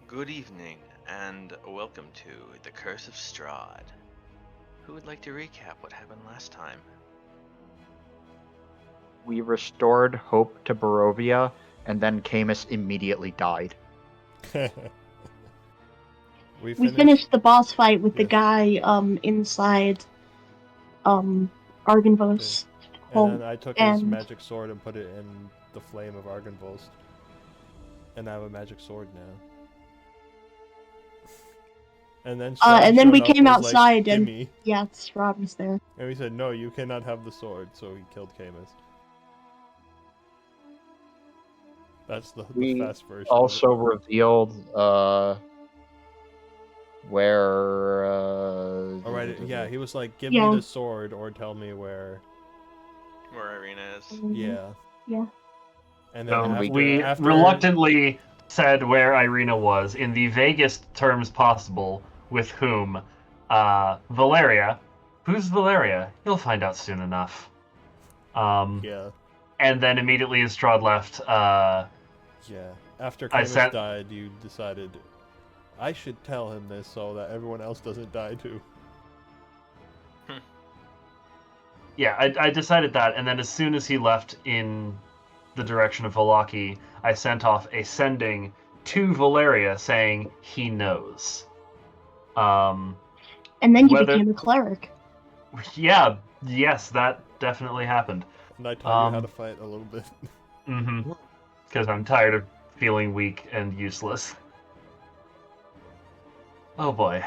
Good evening, and welcome to the Curse of Strahd. Who would like to recap what happened last time? We restored hope to Barovia, and then Camus immediately died. We finished the boss fight with the guy inside Argenvost. And then I took his magic sword and put it in the flame of Argenvost. And I have a magic sword now. And then we came outside like, and Gimme. yeah, Strahd was there. And we said, no, you cannot have the sword, so he killed Camus. That's the fast version. We also revealed where Alright, yeah, he was like, give me the sword or tell me where Irina is. Yeah. Yeah. And then we after reluctantly said where Irina was in the vaguest terms possible, with whom? Valeria. Who's Valeria? You'll find out soon enough. Yeah. And then immediately as Strahd left, yeah. After Camus died, you decided I should tell him this so that everyone else doesn't die too. Yeah, I decided that, and then as soon as he left in the direction of Vallaki, I sent off a sending to Valeria saying he knows. And then you became a cleric. Yeah, yes, that definitely happened. And I taught you how to fight a little bit. Mm-hmm. Because I'm tired of feeling weak and useless. Oh boy.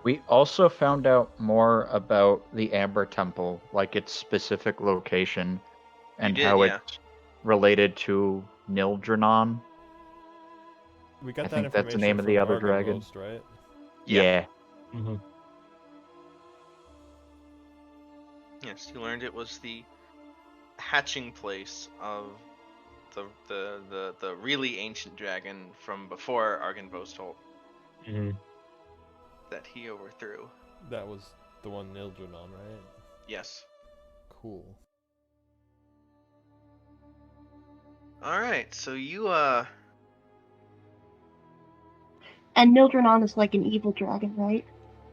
We also found out more about the Amber Temple, like its specific location, and it's related to Nildrenon. We got I that think that's the name of the other dragon, right? Yeah. Mm-hmm. Yes, you learned it was the hatching place of the really ancient dragon from before Argenvost Mm-hmm. that he overthrew. That was the one Nildrenon, right? Yes. Cool. Alright, so you And Nildrenon is like an evil dragon, right?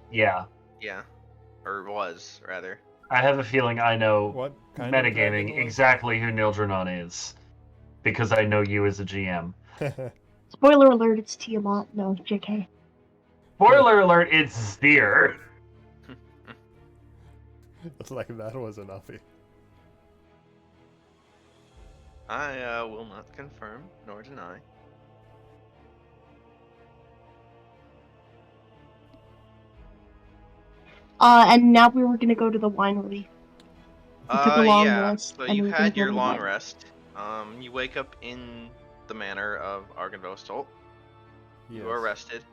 Yeah. Yeah. Or was, rather. I have a feeling I know what kind metagaming exactly who Nildrenon is. Because I know you as a GM. Spoiler alert, it's Tiamat. No, JK. Spoiler alert, it's Zir. It's like that was enough. I will not confirm nor deny. And now we were gonna go to the winery. We took a long rest. So you had your long rest. You wake up in the manor of Argenvost. Yes. You are rested.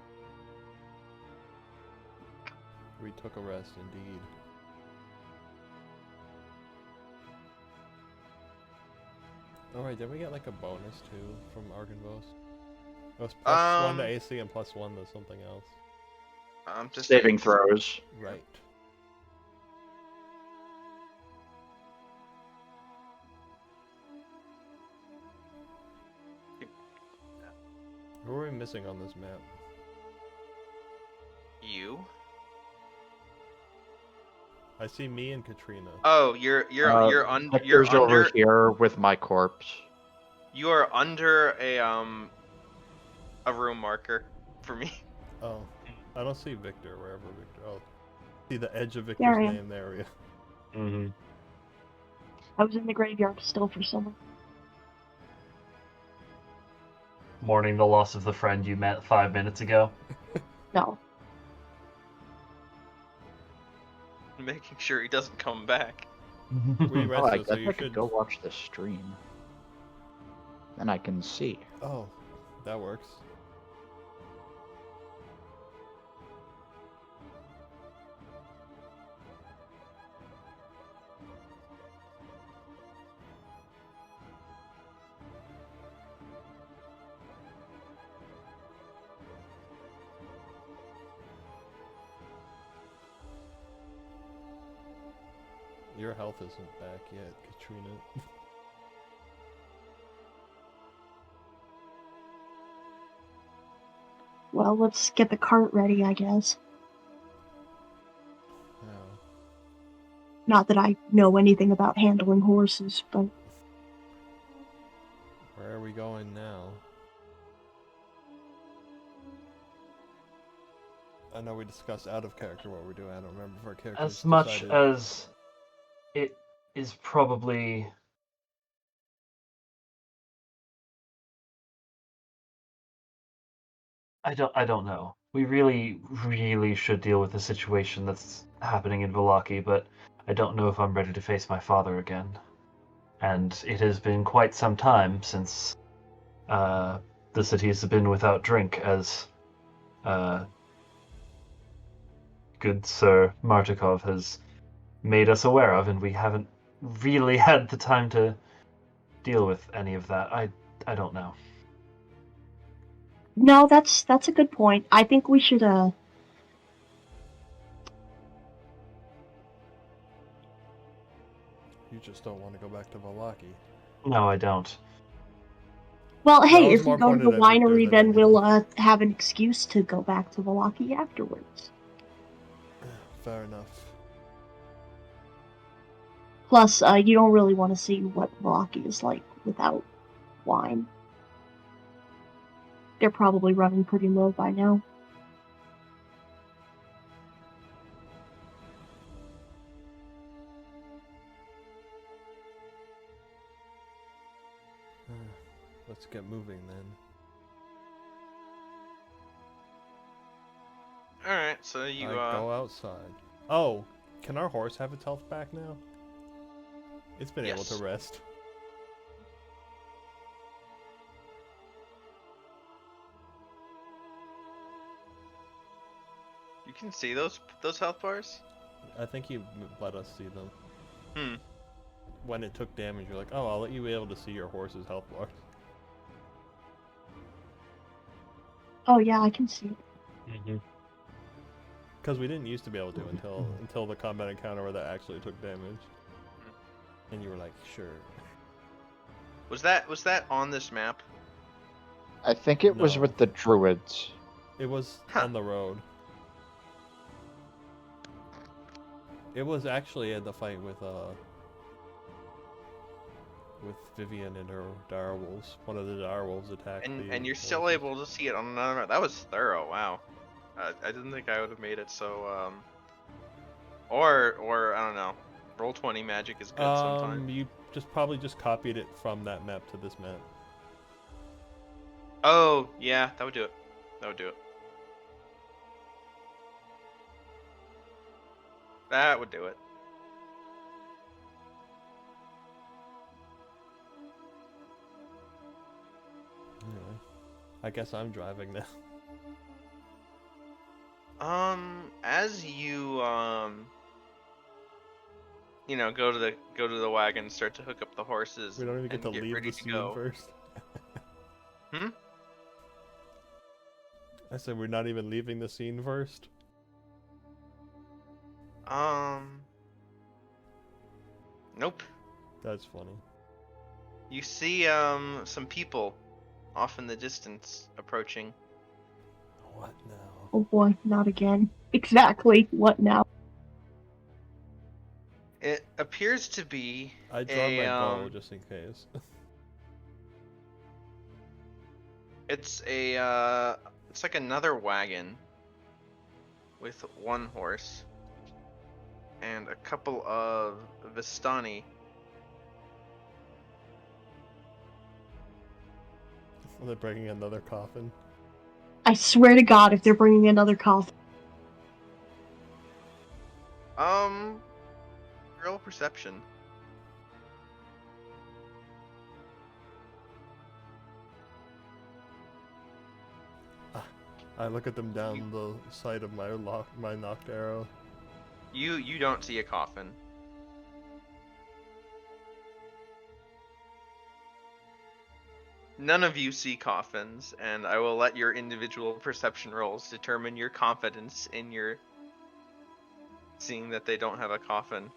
We took a rest, indeed. Alright, did we get like a bonus too from Argenvost? It was +1 to AC and +1 to something else. Just saving throws. Right. Who are we missing on this map? You? I see me and Katrina. Oh, you're under over here with my corpse. You are under a room marker for me. Oh, I don't see Victor wherever Victor. Oh, see the edge of Victor's name there. Yeah. Mm-hmm. I was in the graveyard still for someone. Mourning the loss of the friend you met 5 minutes ago. No. Making sure he doesn't come back. We rested, I guess so you I could go watch the stream. Then I can see. Oh, that works. Your health isn't back yet, Katrina. Well, let's get the cart ready, I guess. Oh. Not that I know anything about handling horses, but... Where are we going now? I know we discussed out of character what we're doing. I don't remember if our characters As much decided... as it is probably... I don't know. We really should deal with the situation that's happening in Vallaki, but I don't know if I'm ready to face my father again. And it has been quite some time since the city has been without drink, as good Sir Martikov has made us aware of, and we haven't really had the time to deal with any of that. I don't know. No, that's a good point. I think we should, You just don't want to go back to Vallaki. No, I don't. Well, No, hey, I was if we more go to the pointed at Victor winery, than then we'll anything. have an excuse to go back to Vallaki afterwards. Fair enough. Plus, you don't really want to see what Vallaki is like without wine. They're probably running pretty low by now. Let's get moving then. Alright, so you, go outside. Oh, can our horse have its health back now? It's been able to Yes. rest. You can see those health bars? I think you let us see them. Hmm. When it took damage, you're like, oh, I'll let you be able to see your horse's health bars. Oh yeah, I can see it. Mm-hmm. Because we didn't used to be able to until the combat encounter where that actually took damage. And you were like, sure. Was that on this map? I think it was No. with the druids. It was Huh. on the road. It was actually at the fight with Vivian and her direwolves. One of the direwolves attacked And you're still able to see it on another map. That was thorough. Wow. I didn't think I would have made it so. Or I don't know. Roll20 magic is good sometimes. You probably just copied it from that map to this map. Oh yeah, that would do it. That would do it. That would do it. Anyway, I guess I'm driving now. As you go to the wagon, start to hook up the horses. We don't even get to leave ready the to scene go. first. Hmm? I said we're not even leaving the scene first. Nope. That's funny. You see some people off in the distance approaching. What now? Oh boy, not again. Exactly, what now? It appears to be I draw my bow just in case. it's like another wagon with one horse and a couple of Vistani. They're bringing another coffin. I swear to God, if they're bringing another coffin. Roll perception. I look at them down the sight of my knocked arrow. You don't see a coffin. None of you see coffins, and I will let your individual perception rolls determine your confidence in your seeing that they don't have a coffin.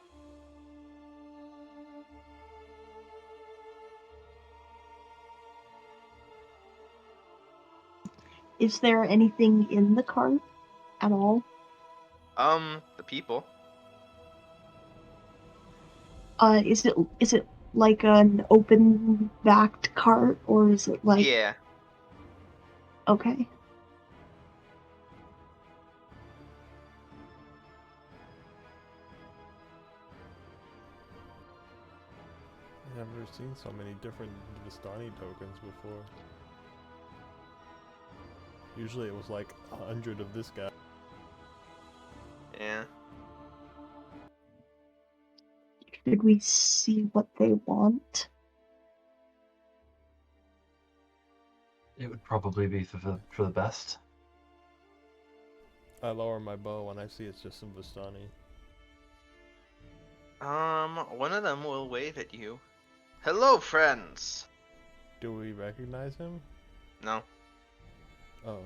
Is there anything in the cart at all? The people. Is it like an open backed cart, or is it like Yeah. okay? I've never seen so many different Vistani tokens before. Usually it was like 100 of this guy. Yeah. Should we see what they want? It would probably be for the best. I lower my bow when I see it's just some Vistani. One of them will wave at you. Hello, friends! Do we recognize him? No. Oh.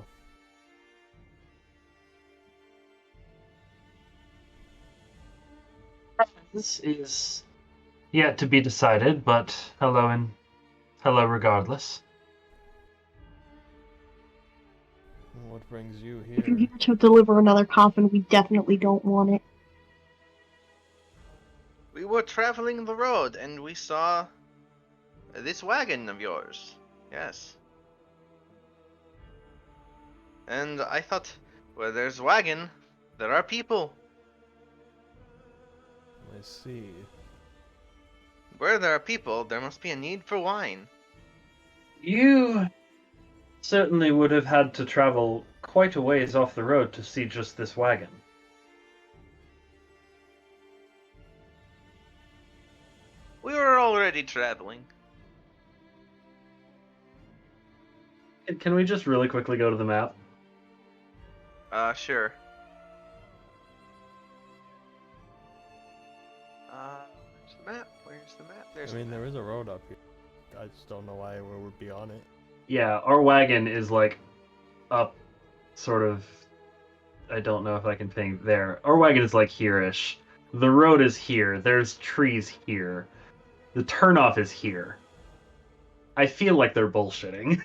This is yet to be decided, but hello regardless. What brings you If you're here? here to deliver another coffin, we definitely don't want it. We were traveling the road and we saw this wagon of yours. Yes. And I thought, where there's wagon, there are people. I see. Where there are people, there must be a need for wine. You certainly would have had to travel quite a ways off the road to see just this wagon. We were already traveling. Can we just really quickly go to the map? Sure. Where's the map? Where's the map? There's I mean, the map. there is a road up here. I just don't know why we would be on it. Yeah, our wagon is like up, sort of. I don't know if I can ping there. Our wagon is like here-ish. The road is here. There's trees here. The turnoff is here. I feel like they're bullshitting.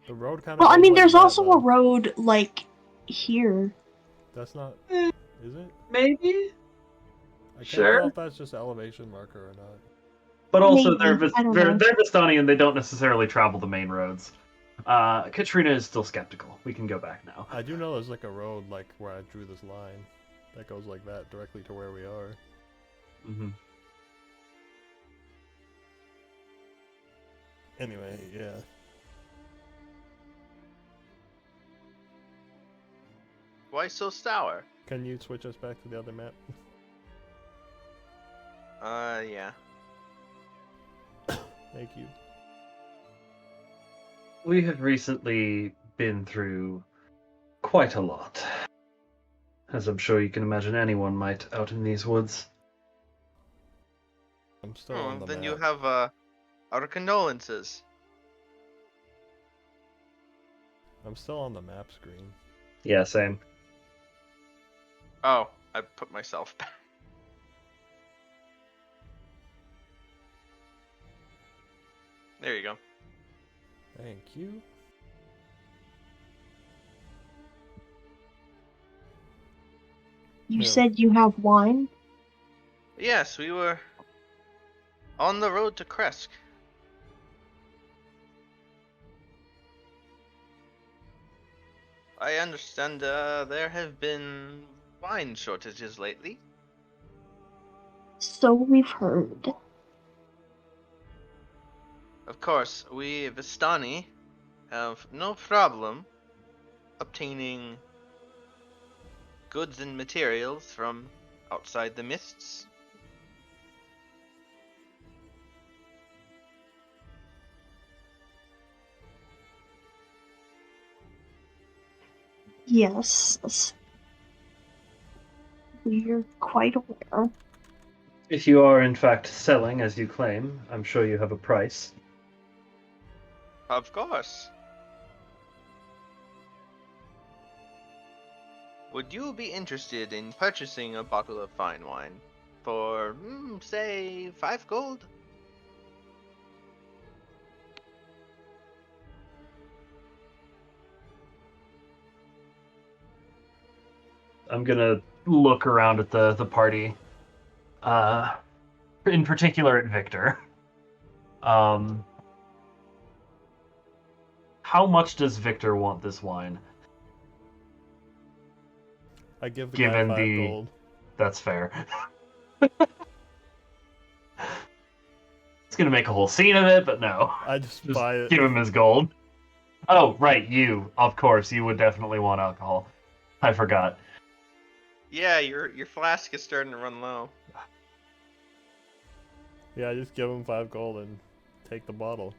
The road kind of. Well, I mean, like there's that, also though. a road like here. That's not. Eh. Is it? Maybe. I can't Sure. tell if that's just elevation marker or not. But also, Maybe. I don't know. they're Vistani and they don't necessarily travel the main roads. Katrina is still skeptical. We can go back now. I do know there's like a road like where I drew this line that goes like that directly to where we are. Mm-hmm. Anyway, yeah. Why so sour? Can you switch us back to the other map? Yeah. Thank you. We have recently been through quite a lot, as I'm sure you can imagine anyone might out in these woods. I'm still on the Then map. you have, our condolences. I'm still on the map screen. Yeah, same. Oh, I put myself back. There you go. Thank you. You Yeah. said you have wine? Yes, we were on the road to Kresk. I understand there have been wine shortages lately. So we've heard. Of course, we Vistani have no problem obtaining goods and materials from outside the mists. Yes. We're quite aware. If you are in fact selling as you claim, I'm sure you have a price. Of course. Would you be interested in purchasing a bottle of fine wine for, say, 5 gold? I'm gonna look around at the party. In particular at Victor. How much does Victor want this wine? I give the guy Given 5 gold. That's fair. It's gonna make a whole scene of it, but no. I just buy it. Give him his gold. Oh, right, you. Of course, you would definitely want alcohol. I forgot. Yeah, your flask is starting to run low. Yeah, I just give him 5 gold and take the bottle.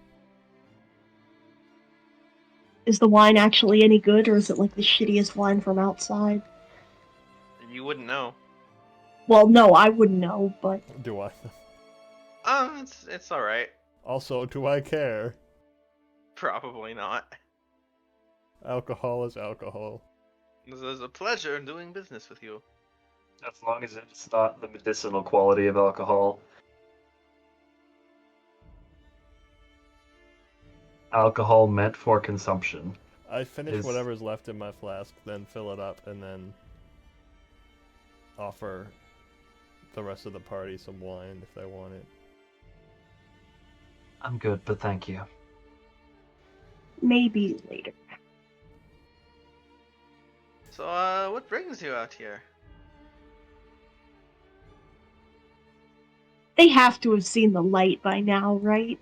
Is the wine actually any good, or is it like the shittiest wine from outside? You wouldn't know. Well, no, I wouldn't know, but Do I? It's all right. Also, do I care? Probably not. Alcohol is alcohol. This is a pleasure doing business with you. As long as it's not the medicinal quality of alcohol. Alcohol meant for consumption. I finish whatever's left in my flask, then fill it up, and then offer the rest of the party some wine if they want it. I'm good, but thank you. maybe later. So, what brings you out here? They have to have seen the light by now, right?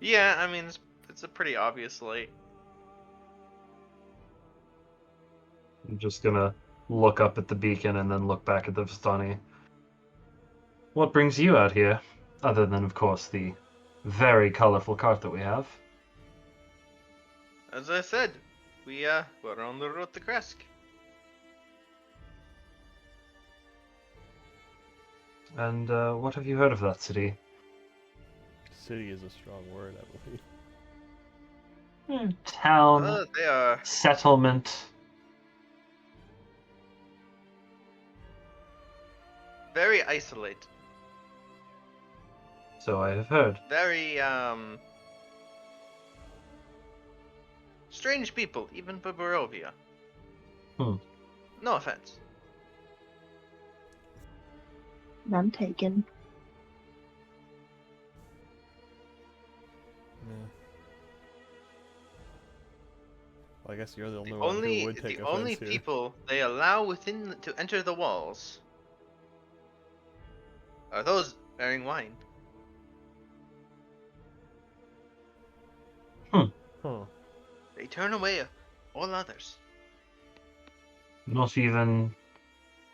Yeah, I mean, it's a pretty obvious light. I'm just gonna look up at the beacon and then look back at the Vistani. What brings you out here? Other than, of course, the very colorful cart that we have. As I said, we're on the road to Kresk. And what have you heard of that city? City is a strong word, I believe. Town, They are settlement. very isolated. So I have heard. Very, strange people, even for Barovia. No offense. None taken. Yeah. Well, I guess you're the only one who would take The offense only here. people they allow within to enter the walls are those bearing wine. Huh. They turn away all others. Not even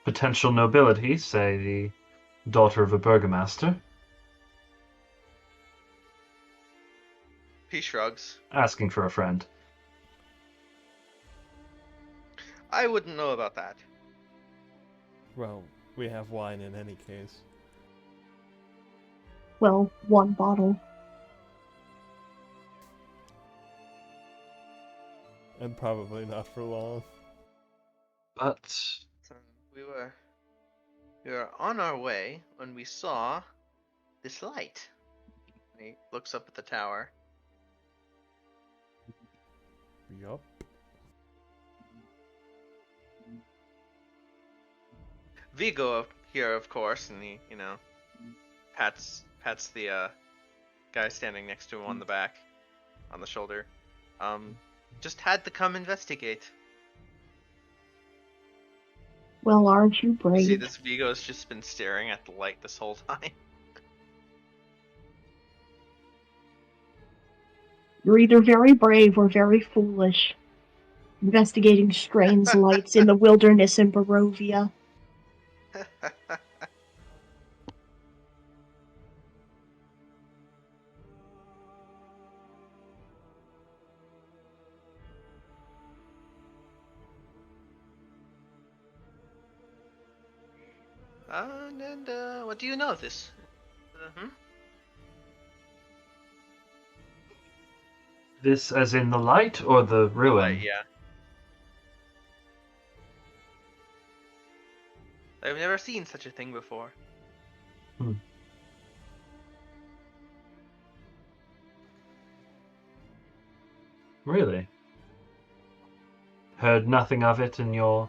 potential nobility, say the daughter of a burgomaster. He shrugs. Asking for a friend. I wouldn't know about that. Well, we have wine in any case. Well, one bottle. And probably not for long. But So we were on our way when we saw this light. And he looks up at the tower. Yup. Vigo here, of course, and he, pats the guy standing next to him on the back, on the shoulder. Just had to come investigate. Well, aren't you brave? See, this Vigo's just been staring at the light this whole time. You're either very brave or very foolish. Investigating strange lights in the wilderness in Barovia. And what do you know of this? this as in the light or the ruin? Yeah. I've never seen such a thing before. Really? heard nothing of it in the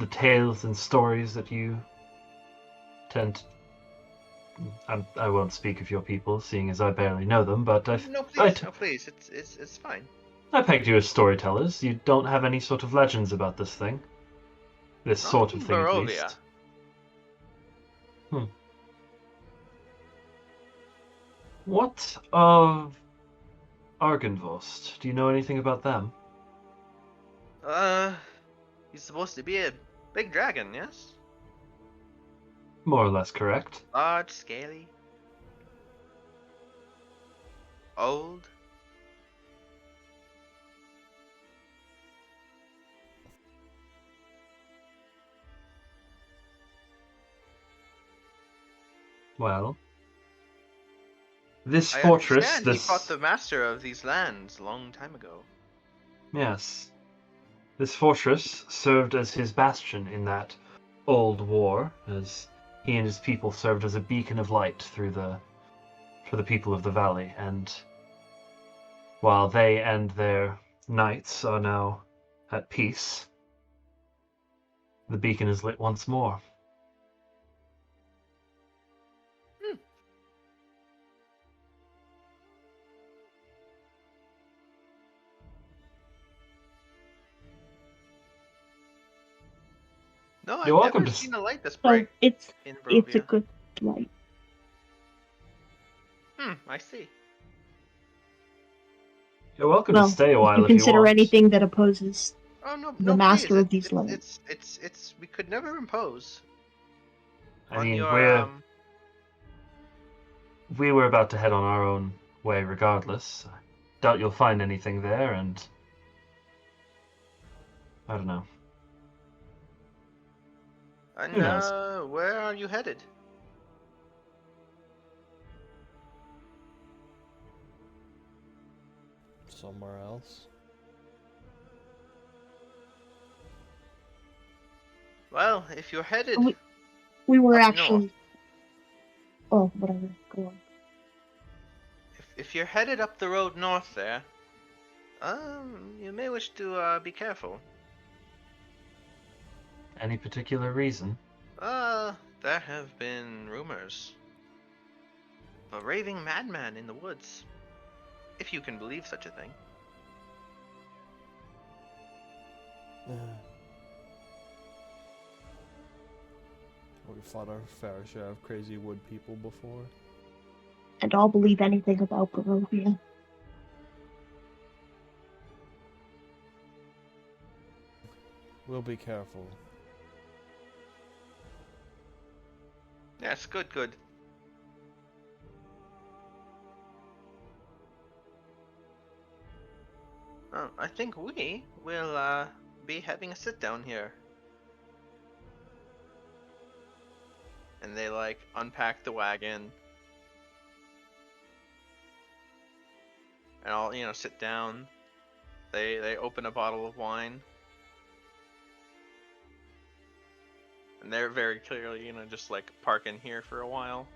tales and stories that you tend to... I won't speak of your people, seeing as I barely know them, but No, please, no, please. It's fine. I pegged you as storytellers. You don't have any sort of legends about this thing? This Not sort of in thing, at Barovia. least. What of Argynvost? Do you know anything about them? He's supposed to be a big dragon, yes? More or less correct. Large, scaly, old. Well, this I fortress, understand he fought the master of these lands a long time ago. Yes. This fortress served as his bastion in that old war, as he and his people served as a beacon of light for the people of the valley, and while they and their knights are now at peace, the beacon is lit once more. No, You're I've welcome never to seen a light this So bright it's in a Barovia. good light. I see. You're welcome Well, to stay a if while you if you consider want. anything that opposes Oh no, the no, master please. of these lands. It's. We could never impose I on mean, your we were about to head on our own way regardless. Doubt you'll find anything there, and I don't know. And Who knows? where are you headed? Somewhere else. Well, if you're headed We were up actually. north, Oh, whatever. Go on. if you're headed up the road north there, you may wish to be careful. Any particular reason? There have been rumors of a raving madman in the woods, if you can believe such a thing. We fought our fair share of crazy wood people before. And I'll believe anything about Barovia. We'll be careful. Yes, good. I think we will be having a sit down here. And they like unpack the wagon. And I'll sit down. They open a bottle of wine. And they're very clearly, just like parking here for a while.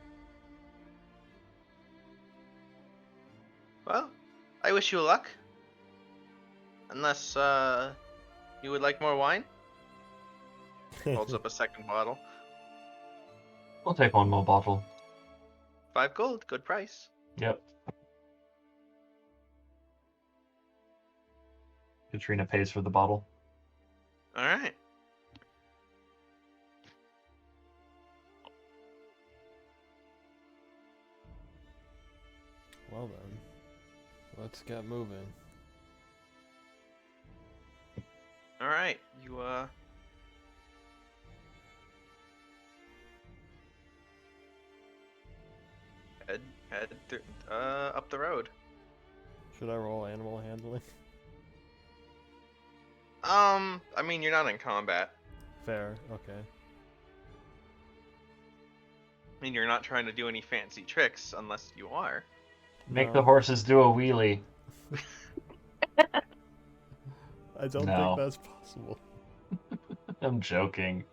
Well, I wish you luck. Unless you would like more wine. Holds up a second bottle. We'll take one more bottle. 5 gold, good price. Yep. Katrina pays for the bottle. Alright. Well then, let's get moving. Alright, you head up the road. Should I roll animal handling? I mean, you're not in combat. Fair, okay. I mean, you're not trying to do any fancy tricks unless you are. Make No. the horses do a wheelie. I don't No. think that's possible. I'm joking.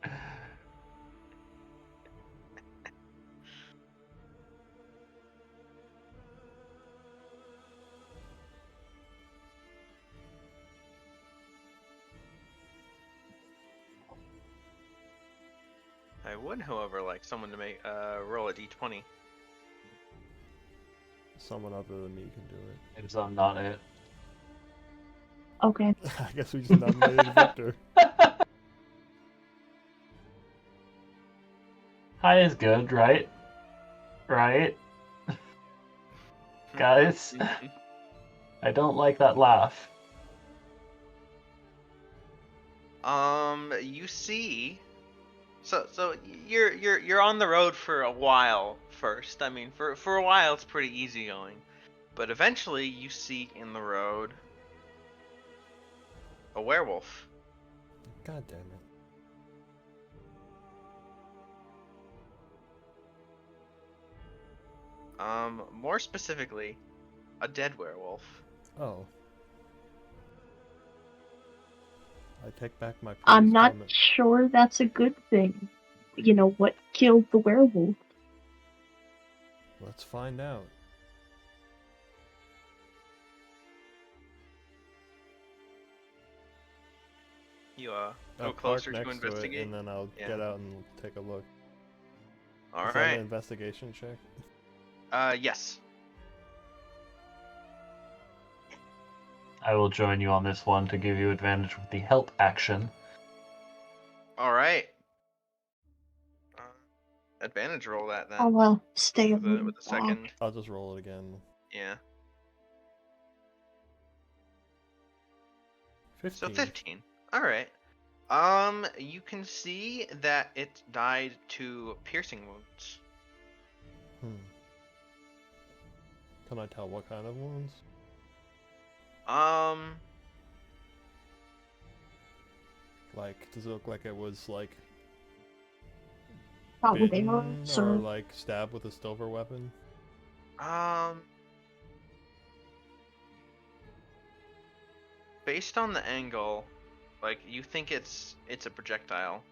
I would, however, like someone to make roll a d20. Someone other than me can do it. Maybe I'm not it. Okay. I guess we just nominated Victor. High is good, right? Right? Guys, I don't like that laugh. You see, so you're on the road for a while first. I mean, for a while it's pretty easy going, but eventually you see in the road a werewolf. God damn it. More specifically, a dead werewolf. Oh. I take back my previous I'm not comment. sure that's a good thing. You know, what killed the werewolf? Let's find out. You I'll go park closer to next to it, investigate. and then I'll Yeah. get out and take a look. All Is that an right. investigation check? Yes. I will join you on this one to give you advantage with the help action. All right. Advantage roll that then. I'll stay a with little a back. second. I'll just roll it again. Yeah. 15. So 15. All right. You can see that it died to piercing wounds. Can I tell what kind of wounds? Like, does it look like it was like Not with bitten arrows or or like stabbed with a silver weapon? Based on the angle, like you think it's a projectile.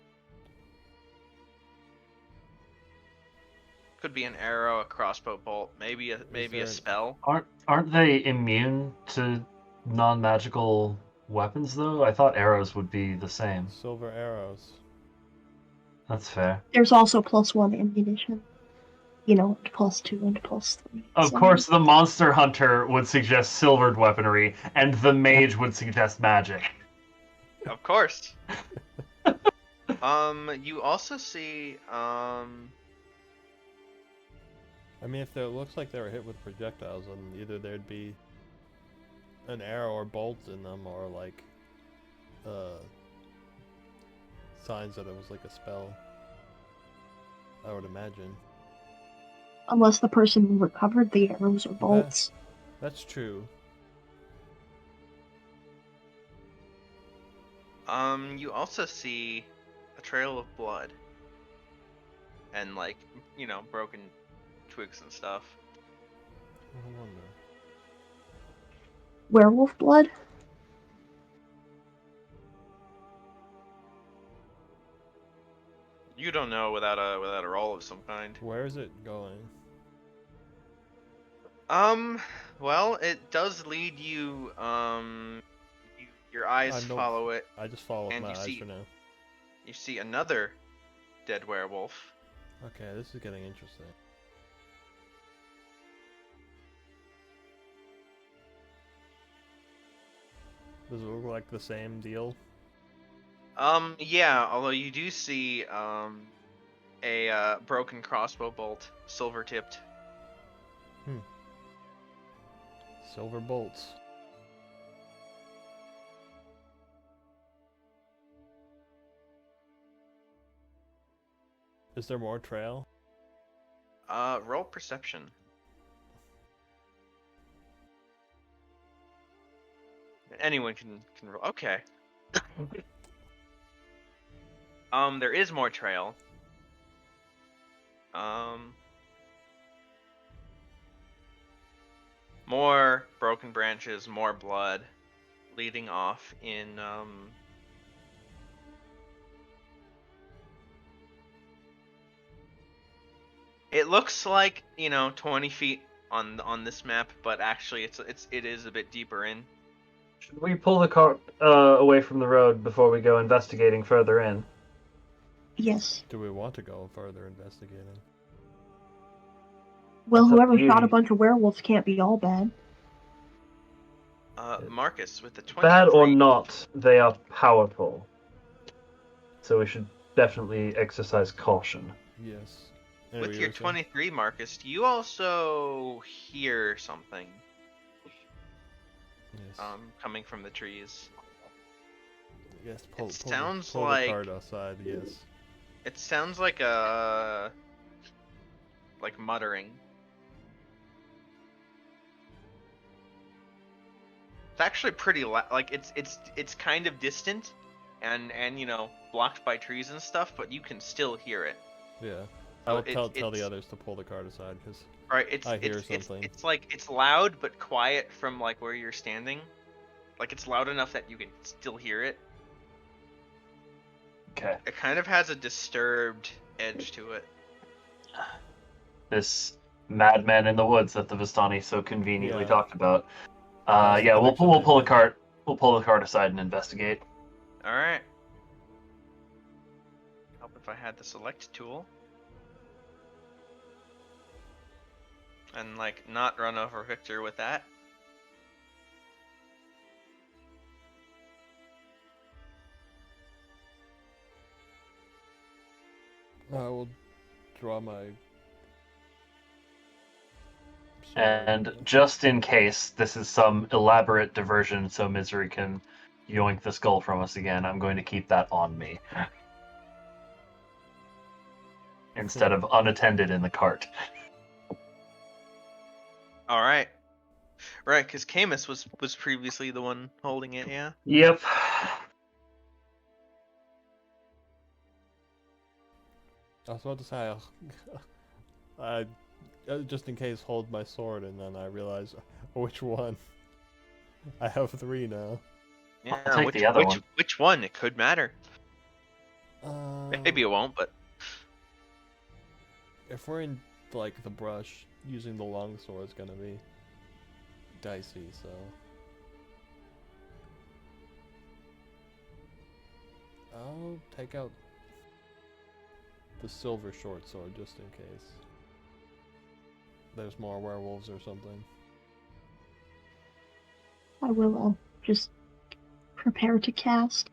Could be an arrow, a crossbow bolt, maybe a there spell. Aren't they immune to non-magical weapons though? I thought arrows would be the same. Silver arrows. That's fair. there's also +1 ammunition. You know, +2 and +3. Of so- course, the monster hunter would suggest silvered weaponry, and the mage would suggest magic. Of course. You also see I mean, if it looks like they were hit with projectiles, then either there'd be an arrow or bolt in them, or like signs that it was like a spell. I would imagine. Unless the person recovered the arrows or bolts. That's true. you also see a trail of blood. And like, you know, broken twigs and stuff. I wonder. Werewolf blood? You don't know without a roll of some kind. Where is it going? Well, it does lead you. Your eyes follow it. I just follow with and my you eyes see- for now. You see another dead werewolf. Okay, this is getting interesting. Does it look like the same deal? Yeah. Although you do see a broken crossbow bolt, silver tipped. Silver bolts. Is there more trail? Roll perception. Anyone can roll. Okay. There is more trail. More broken branches, more blood, leading off in It looks like, 20 feet on this map, but actually it is a bit deeper in. Should we pull the cart away from the road before we go investigating further in? Yes. Do we want to go further investigating? Well, That's up whoever to shot a you. bunch of werewolves can't be all bad. Marcus with the 23. Bad or not, they are powerful. So we should definitely exercise caution. Yes. With Anyway, your you were saying? 23, Marcus, do you also hear something Yes. coming from the trees? Yes. Sounds pull like the cart outside. Yes. it sounds like like muttering. It's actually pretty like it's kind of distant, and blocked by trees and stuff, but you can still hear it. Yeah. So I'll tell the others to pull the cart aside because right. I hear something. It's like it's loud but quiet from like where you're standing. Like it's loud enough that you can still hear it. Okay. It kind of has a disturbed edge to it. This madman in the woods that the Vistani so conveniently Yeah. talked about. That's the Yeah, we'll connection pull they the made. cart. We'll pull the cart aside and investigate. All right. Help if I had the select tool. And like not run over Victor with that. I will draw my. sword. And just in case this is some elaborate diversion so Misery can yoink the skull from us again, I'm going to keep that on me. Instead of unattended in the cart. All right. Right, because Camus was previously the one holding it, yeah? Yep. I was about to say, I just in case hold my sword, and then I realize which one. I have 3 now. Yeah, I'll take the other one. Which one? It could matter. Maybe it won't, but If we're in like the brush, using the long sword is gonna be dicey. So I'll take out the silver short sword just in case there's more werewolves or something. I will just prepare to cast.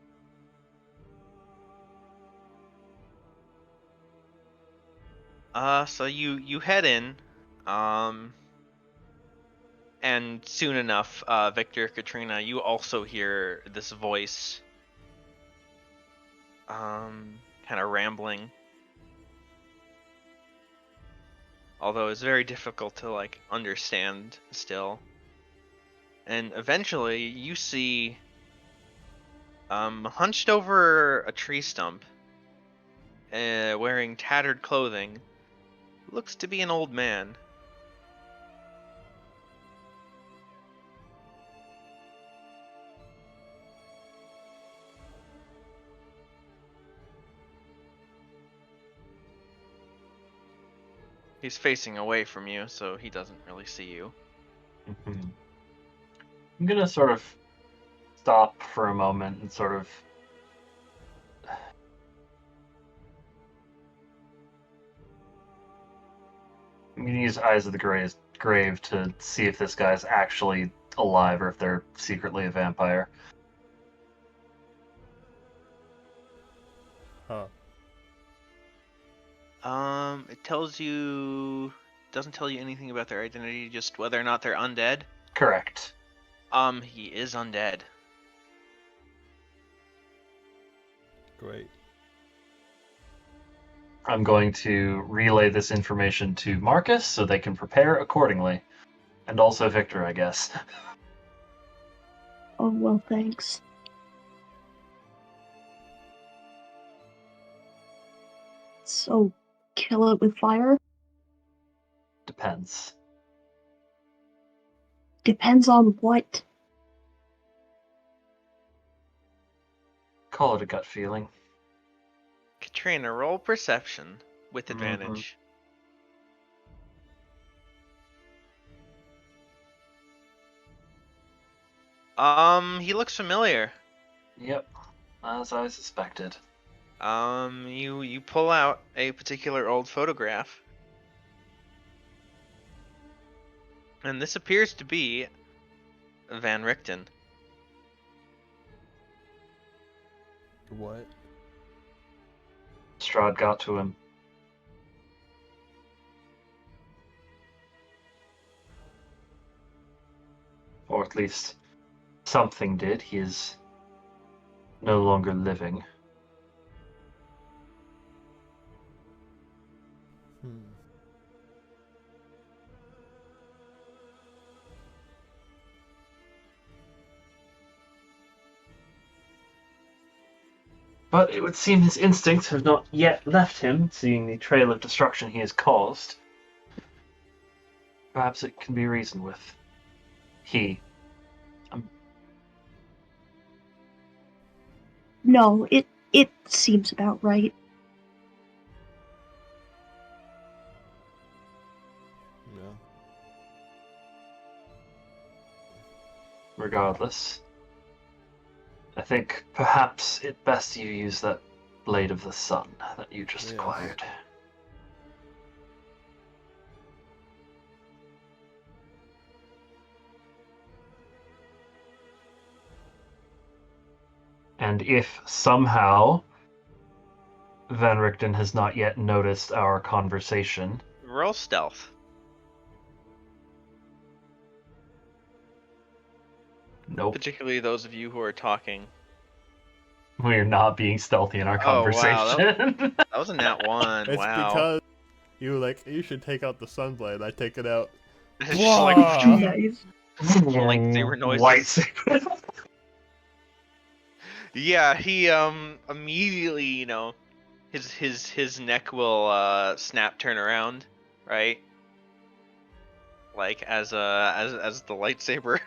so you head in, and soon enough, Victor, Katrina, you also hear this voice, kind of rambling. Although it's very difficult to like understand still. And eventually you see, hunched over a tree stump, wearing tattered clothing, looks to be an old man. He's facing away from you, so he doesn't really see you. I'm gonna sort of stop for a moment and sort of I'm gonna use Eyes of the Grave to see if this guy's actually alive or if they're secretly a vampire. Huh. It doesn't tell you anything about their identity, just whether or not they're undead. Correct. He is undead. Great. I'm going to relay this information to Marcus so they can prepare accordingly. And also Victor, I guess. Oh, well, thanks. So, kill it with fire? Depends. Depends on what. Call it a gut feeling. Katrina, roll perception with advantage. He looks familiar. Yep, as I suspected. You pull out a particular old photograph, and this appears to be Van Richten. What? Strahd got to him. Or at least something did. He is no longer living. Hmm. But it would seem his instincts have not yet left him, seeing the trail of destruction he has caused. Perhaps it can be reasoned with. He. No, it seems about right. No. Regardless, I think perhaps it best you use that Blade of the Sun that you just Yes. acquired. And if somehow Van Richten has not yet noticed our conversation, Roll stealth. nope, Particularly those of you who are talking. we're not being stealthy in our Oh, wow, conversation. That was a nat 1. It's wow. because you should take out the sunblade. I take it out. It's just like Wah! Nice. lightsaber noises. Lightsaber. Yeah, he immediately, his neck will snap turn around, right? Like as the lightsaber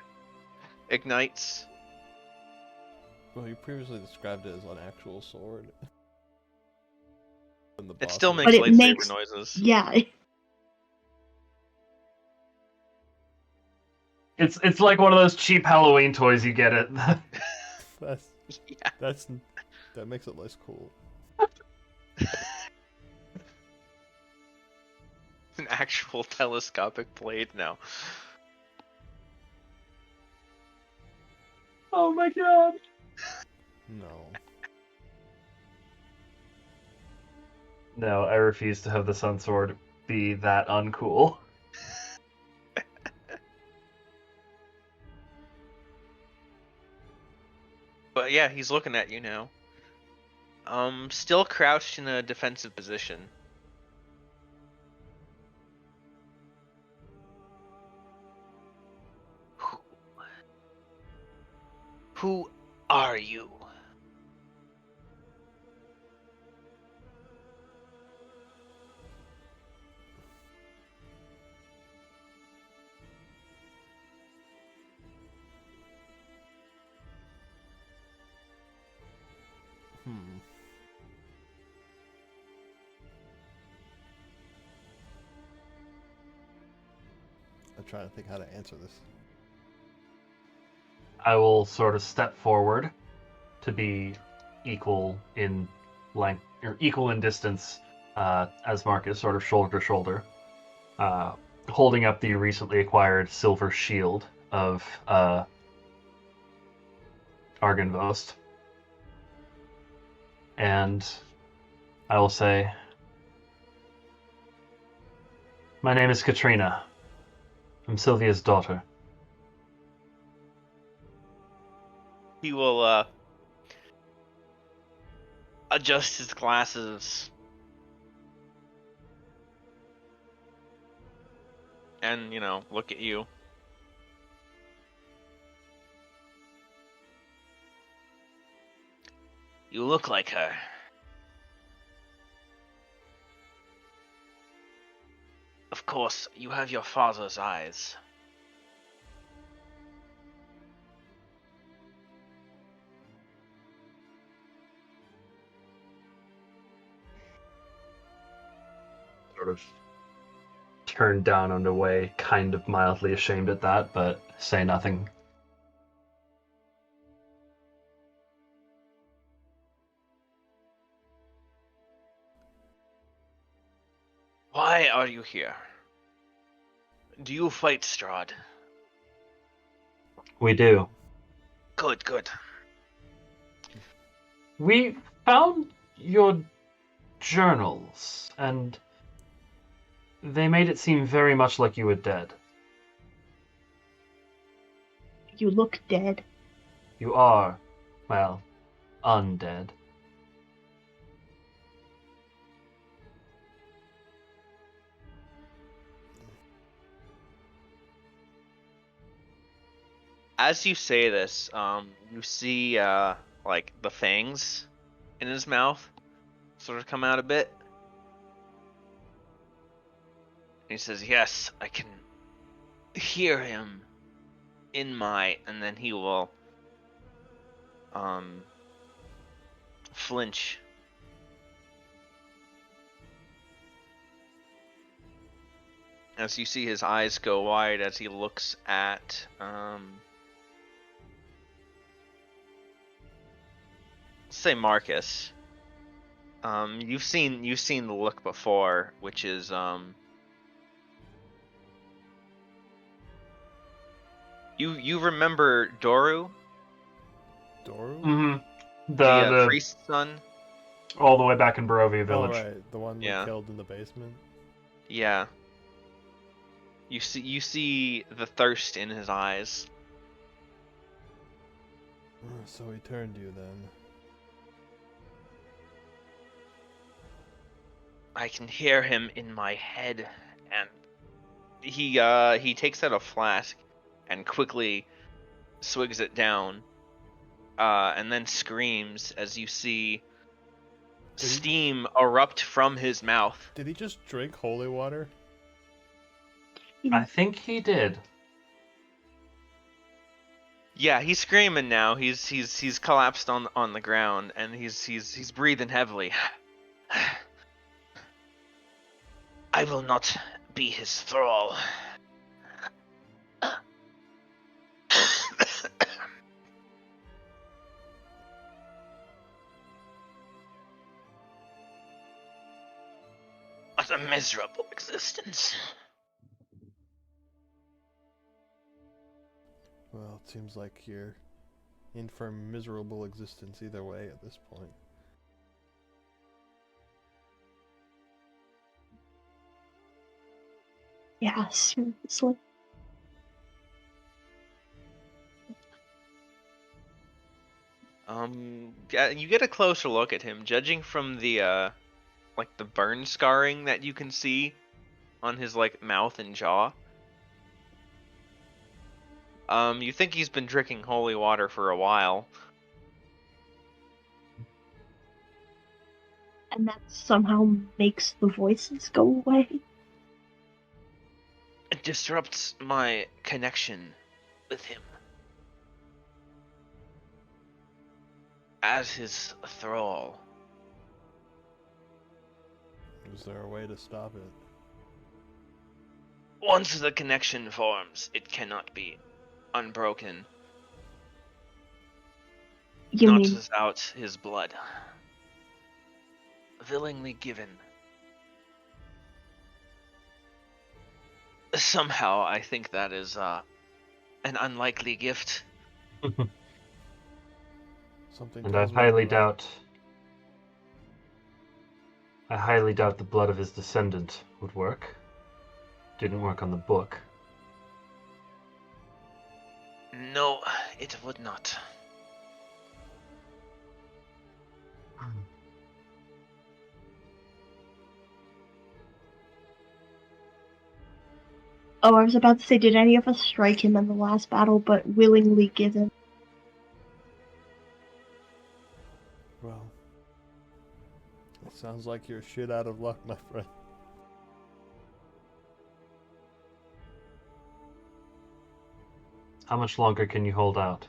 ignites. Well, you previously described it as an actual sword. And the It boss still was- makes But it lightsaber makes- noises. Yeah, It's like one of those cheap Halloween toys you get at. That makes it less cool. An actual telescopic blade now. Oh my god. No. No, I refuse to have the Sun Sword be that uncool. But yeah, he's looking at you now. Still crouched in a defensive position. Who are you? I'm trying to think how to answer this. I will sort of step forward to be equal in length or equal in distance as Marcus, sort of shoulder to shoulder, holding up the recently acquired silver shield of Argynvost. And I will say, my name is Katrina. I'm Sylvia's daughter. He will adjust his glasses and, look at you. You look like her. Of course, you have your father's eyes. Sort of turn down and away, kind of mildly ashamed at that, but say nothing. Why are you here? Do you fight Strahd? We do. Good, good. We found your journals, and they made it seem very much like you were dead. You look dead. You are, well, undead. As you say this, you see like the fangs in his mouth sort of come out a bit. He says, "Yes, I can hear him in my," and then he will flinch. As you see his eyes go wide as he looks at say Marcus. You've seen the look before, which is you remember Doru, Doru? Mm-hmm. the priest's son? All the way back in Barovia Oh, Village. right. The one we Yeah. killed in the basement? Yeah. You see the thirst in his eyes. So he turned you then. I can hear him in my head, and he takes out a flask and quickly swigs it down, and then screams as you see steam erupt from his mouth. Did he just drink holy water? I think he did. Yeah, he's screaming now. He's collapsed on the ground, and he's breathing heavily. I will not be his thrall. What a miserable existence. Well, it seems like you're in for a miserable existence either way at this point. Yeah, seriously. Yeah, you get a closer look at him, judging from the like the burn scarring that you can see on his like mouth and jaw. You think he's been drinking holy water for a while. And that somehow makes the voices go away. It disrupts my connection with him. As his thrall. Is there a way to stop it? Once the connection forms, it cannot be unbroken. You Not mean without his blood. Willingly given. Somehow, I think that is an unlikely gift. Something And I tells me highly you're right. doubt. I highly doubt the blood of his descendant would work. Didn't work on the book. No, it would not. Oh, I was about to say, did any of us strike him in the last battle, but willingly given? Well, it sounds like you're shit out of luck, my friend. How much longer can you hold out?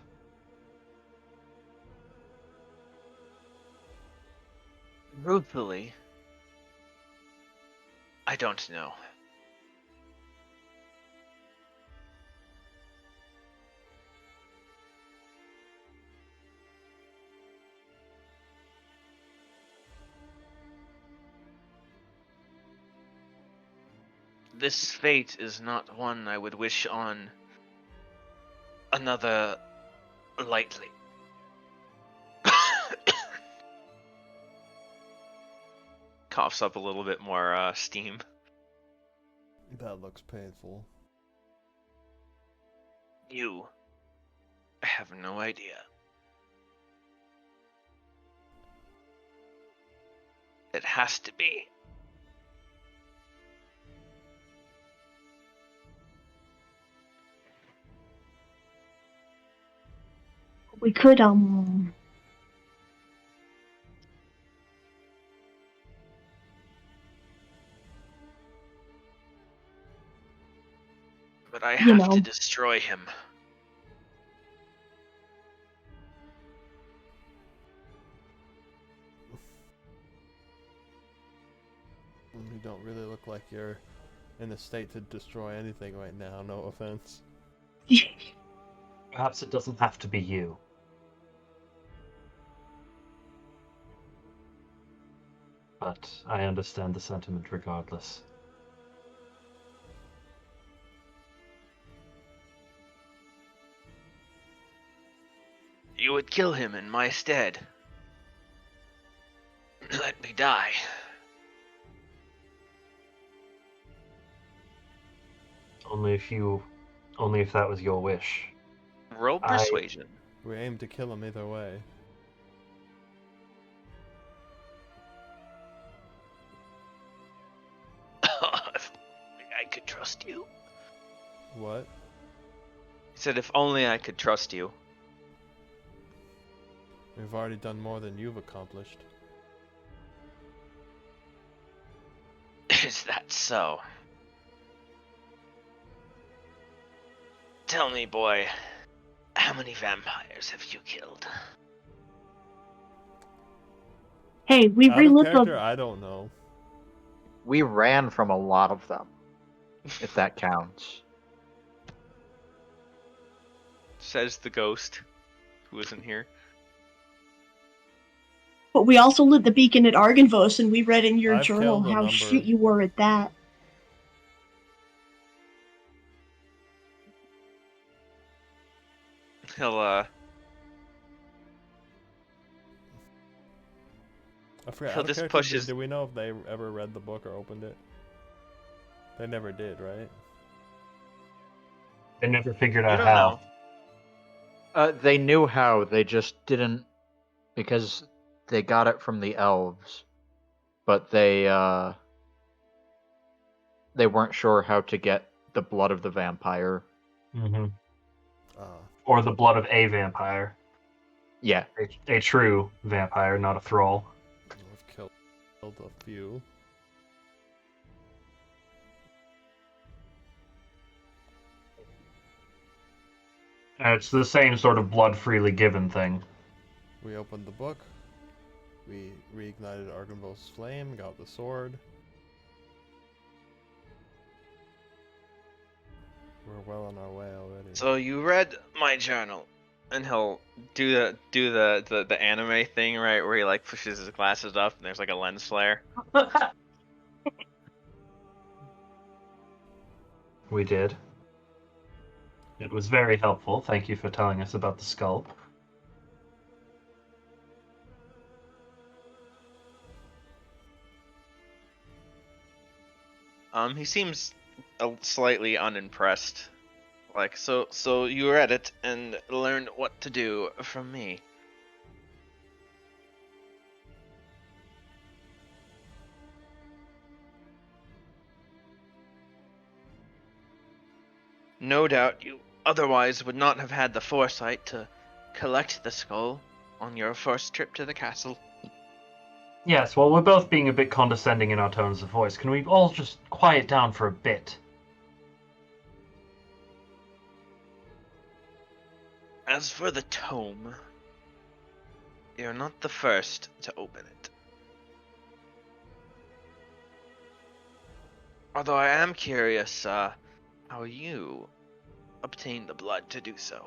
Truthfully, I don't know. this fate is not one I would wish on another lightly. Coughs up a little bit more steam. That looks painful. You have no idea. It has to be. We could, But I You have to know. destroy him. You don't really look like you're in a state to destroy anything right now, no offense. Perhaps it doesn't have to be you. But I understand the sentiment regardless. You would kill him in my stead. Let me die. Only if that was your wish. Roll persuasion. We aim to kill him either way. If I could trust you. What? He said, if only I could trust you. We've already done more than you've accomplished. Is that so? Tell me, boy, how many vampires have you killed? Hey, we Out of relit character, the. I don't know. We ran from a lot of them, if that counts. Says the ghost, who isn't here. But we also lit the beacon at Arganvos, and we read in your I've journal killed a how number. shit you were at that. He'll, I forgot. He'll Out of just character, push his- do we know if they ever read the book or opened it? They never did, right? They never figured you out don't how. know. They knew how, they just didn't, because they got it from the elves, but they weren't sure how to get the blood of the vampire. Mm-hmm. Uh, Or the blood of a vampire. Yeah. A true vampire, not a thrall. I've killed a few. And it's the same sort of blood freely given thing. We opened the book. We reignited Arganvos' flame, got the sword. We're well on our way already. So you read my journal, and he'll do the anime thing, right, where he like pushes his glasses up, and there's like a lens flare. We did. It was very helpful. Thank you for telling us about the skull. He seems slightly unimpressed. Like, so you read it and learned what to do from me. No doubt you otherwise would not have had the foresight to collect the skull on your first trip to the castle. Yes, well, we're both being a bit condescending in our tones of voice. Can we all just quiet down for a bit? As for the tome, you're not the first to open it. Although I am curious, how you obtained the blood to do so.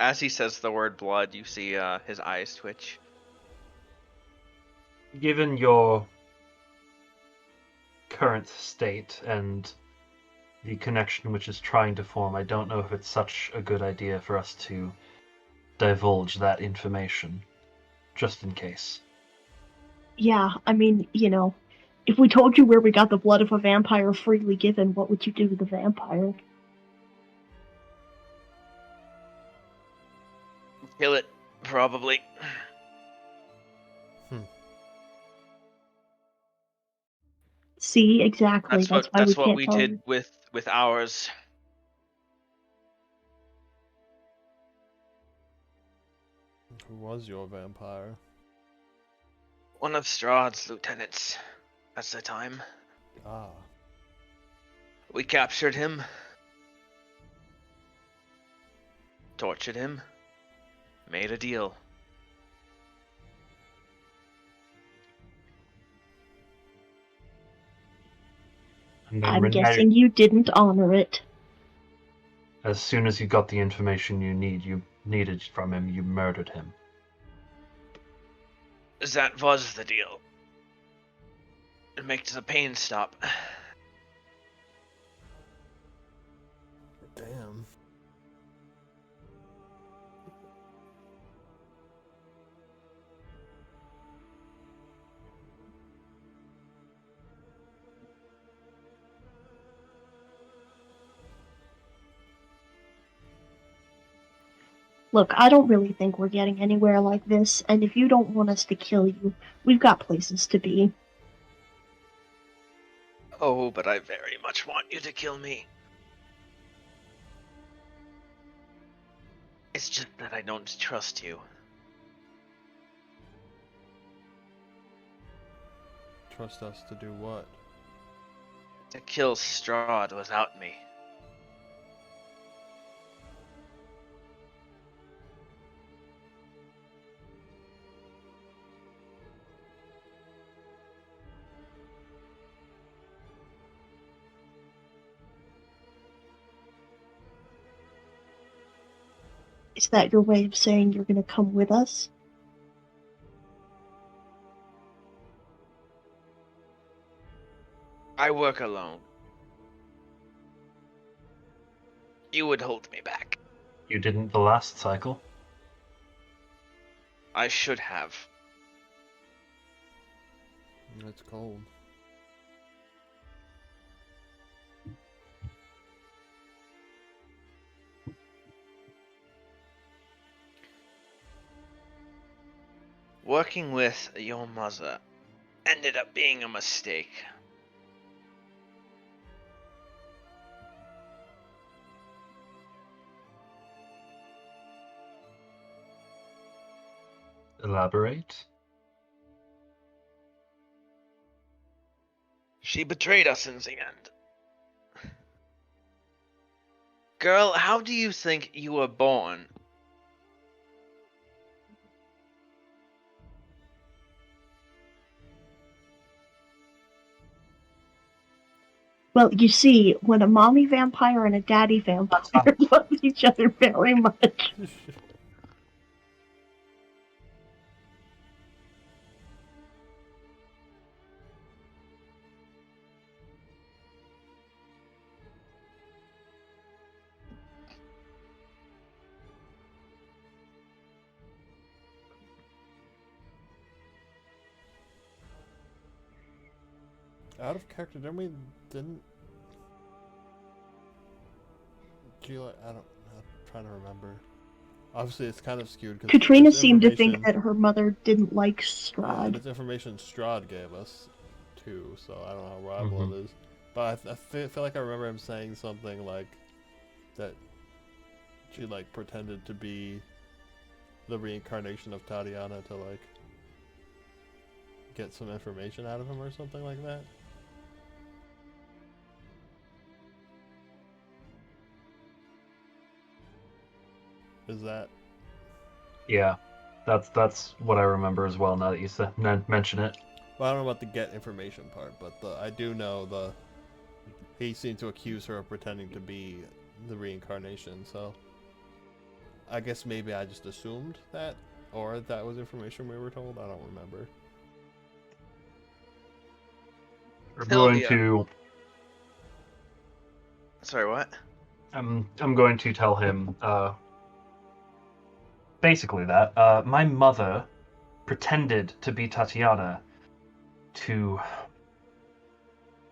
As he says the word blood, you see his eyes twitch. given your current state and the connection which is trying to form, I don't know if it's such a good idea for us to divulge that information, just in case. Yeah, I mean, if we told you where we got the blood of a vampire freely given, what would you do to the vampire? Kill it, probably. See, exactly. That's why we That's what can't we tell did you. with ours. Who was your vampire? One of Strahd's lieutenants at the time. Ah. We captured him, tortured him, made a deal. And then I'm guessing you didn't honor it. as soon as you got the information you needed from him, you murdered him. That was the deal. It makes the pain stop. Damn. Look, I don't really think we're getting anywhere like this, and if you don't want us to kill you, we've got places to be. Oh, but I very much want you to kill me. It's just that I don't trust you. Trust us to do what? To kill Strahd without me. Is that your way of saying you're gonna come with us? I work alone. You would hold me back. You didn't the last cycle. I should have. It's cold. Working with your mother ended up being a mistake. Elaborate. She betrayed us in the end. Girl, how do you think you were born? Well, you see, when a mommy vampire and a daddy vampire love each other very much. Out of character, didn't she like, I'm trying to remember. Obviously, it's kind of skewed because Katrina seemed to think that her mother didn't like Yeah, Strahd. and it's information Strahd gave us, too, so I don't know how reliable it is. But I feel like I remember him saying something like that she, like, pretended to be the reincarnation of Tatiana to, like, get some information out of him or something like that. Is that... Yeah, that's what I remember as well. Now that you mention it. Well, I don't know about the get information part, but I do know he seemed to accuse her of pretending to be the reincarnation, so I guess maybe I just assumed that, or that was information we were told. I don't remember. We're going to. Sorry, what? I'm going to tell him. Basically that. My mother pretended to be Tatiana to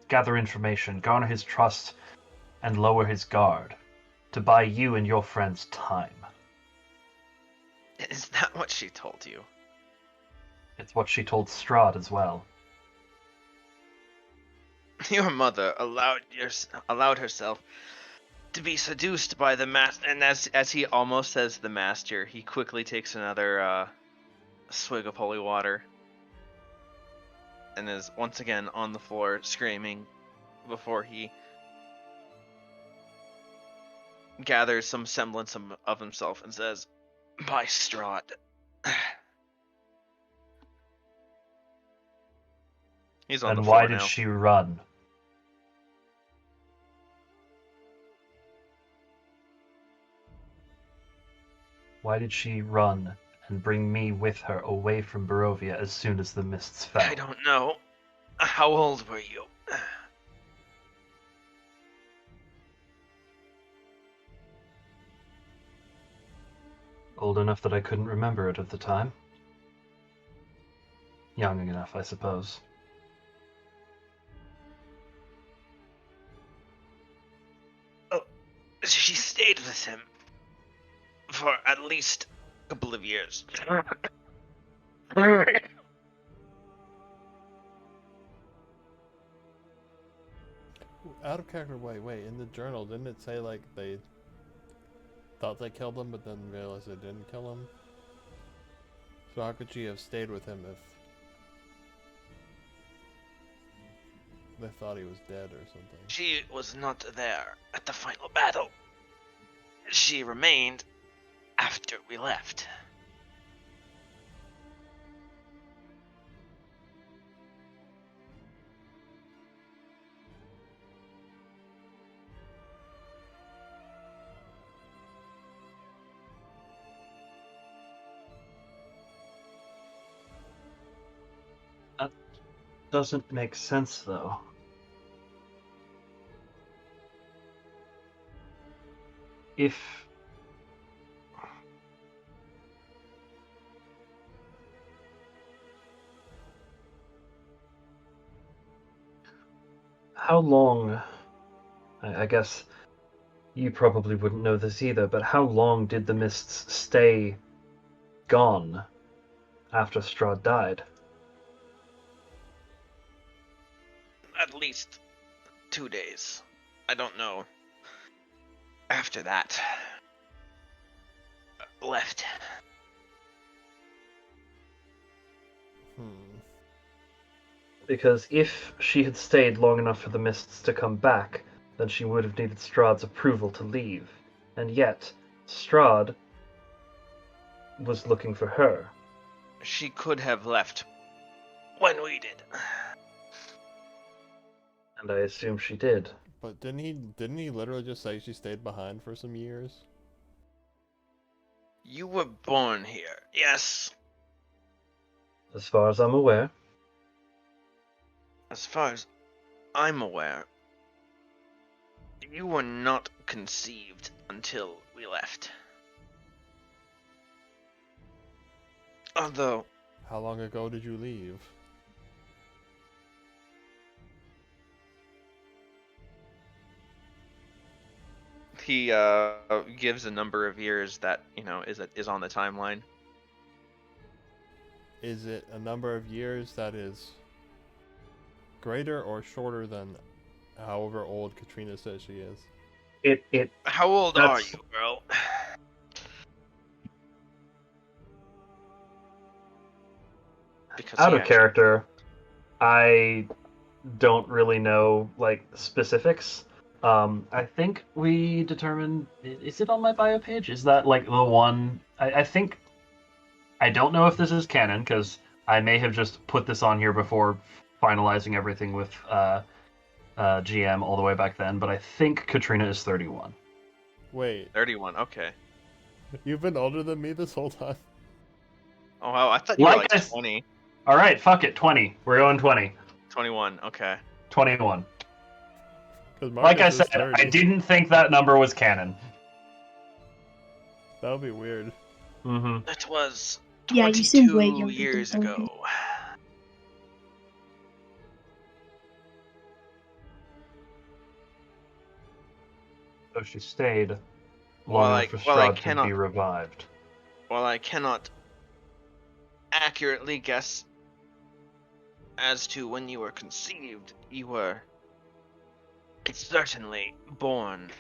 gather information, garner his trust, and lower his guard, to buy you and your friends time. Is that what she told you? It's what she told Strahd as well. Your mother allowed herself to be seduced by the master, and as he almost says the master, he quickly takes another swig of holy water, and is once again on the floor screaming before he gathers some semblance of himself and says, "By Strahd." He's on the And floor why did now. she run? Why did she run and bring me with her away from Barovia as soon as the mists fell? I don't know. How old were you? Old enough that I couldn't remember it at the time. Young enough, I suppose. Oh, she stayed with him for at least a couple of years. Out of character, wait, in the journal, didn't it say, like, they thought they killed him, but then realized they didn't kill him? So how could she have stayed with him if they thought he was dead or something? She was not there at the final battle. She remained after we left. Doesn't make sense, though. If... How long... I guess you probably wouldn't know this either, but how long did the mists stay gone after Strahd died? At least 2 days. I don't know. After that, left. Because if she had stayed long enough for the mists to come back, then she would have needed Strahd's approval to leave. And yet, Strahd was looking for her. She could have left when we did. And I assume she did. But didn't he literally just say she stayed behind for some years? You were born here, yes. As far as I'm aware. As far as I'm aware, you were not conceived until we left. Although... How long ago did you leave? He gives a number of years that, is on the timeline. Is it a number of years that is greater or shorter than however old Katrina says she is? How old are you, girl? Because out of character, I don't really know, specifics. I think we determined... Is it on my bio page? Is that, the one... I think... I don't know if this is canon, because I may have just put this on here before finalizing everything with GM all the way back then, but I think Katrina is 31. Wait. 31, okay. You've been older than me this whole time? Oh, wow, I thought you were 20. Alright, fuck it, 20. We're going 20. 21, okay. 21. 'Cause Like I Marcus is said, 30. I didn't think that number was canon. That would be weird. Mm-hmm. That was Yeah, you seem way 22 younger years than 30. ago. So she stayed long While enough for I Strahd to cannot be revived. while I cannot accurately guess as to when you were conceived, you were certainly born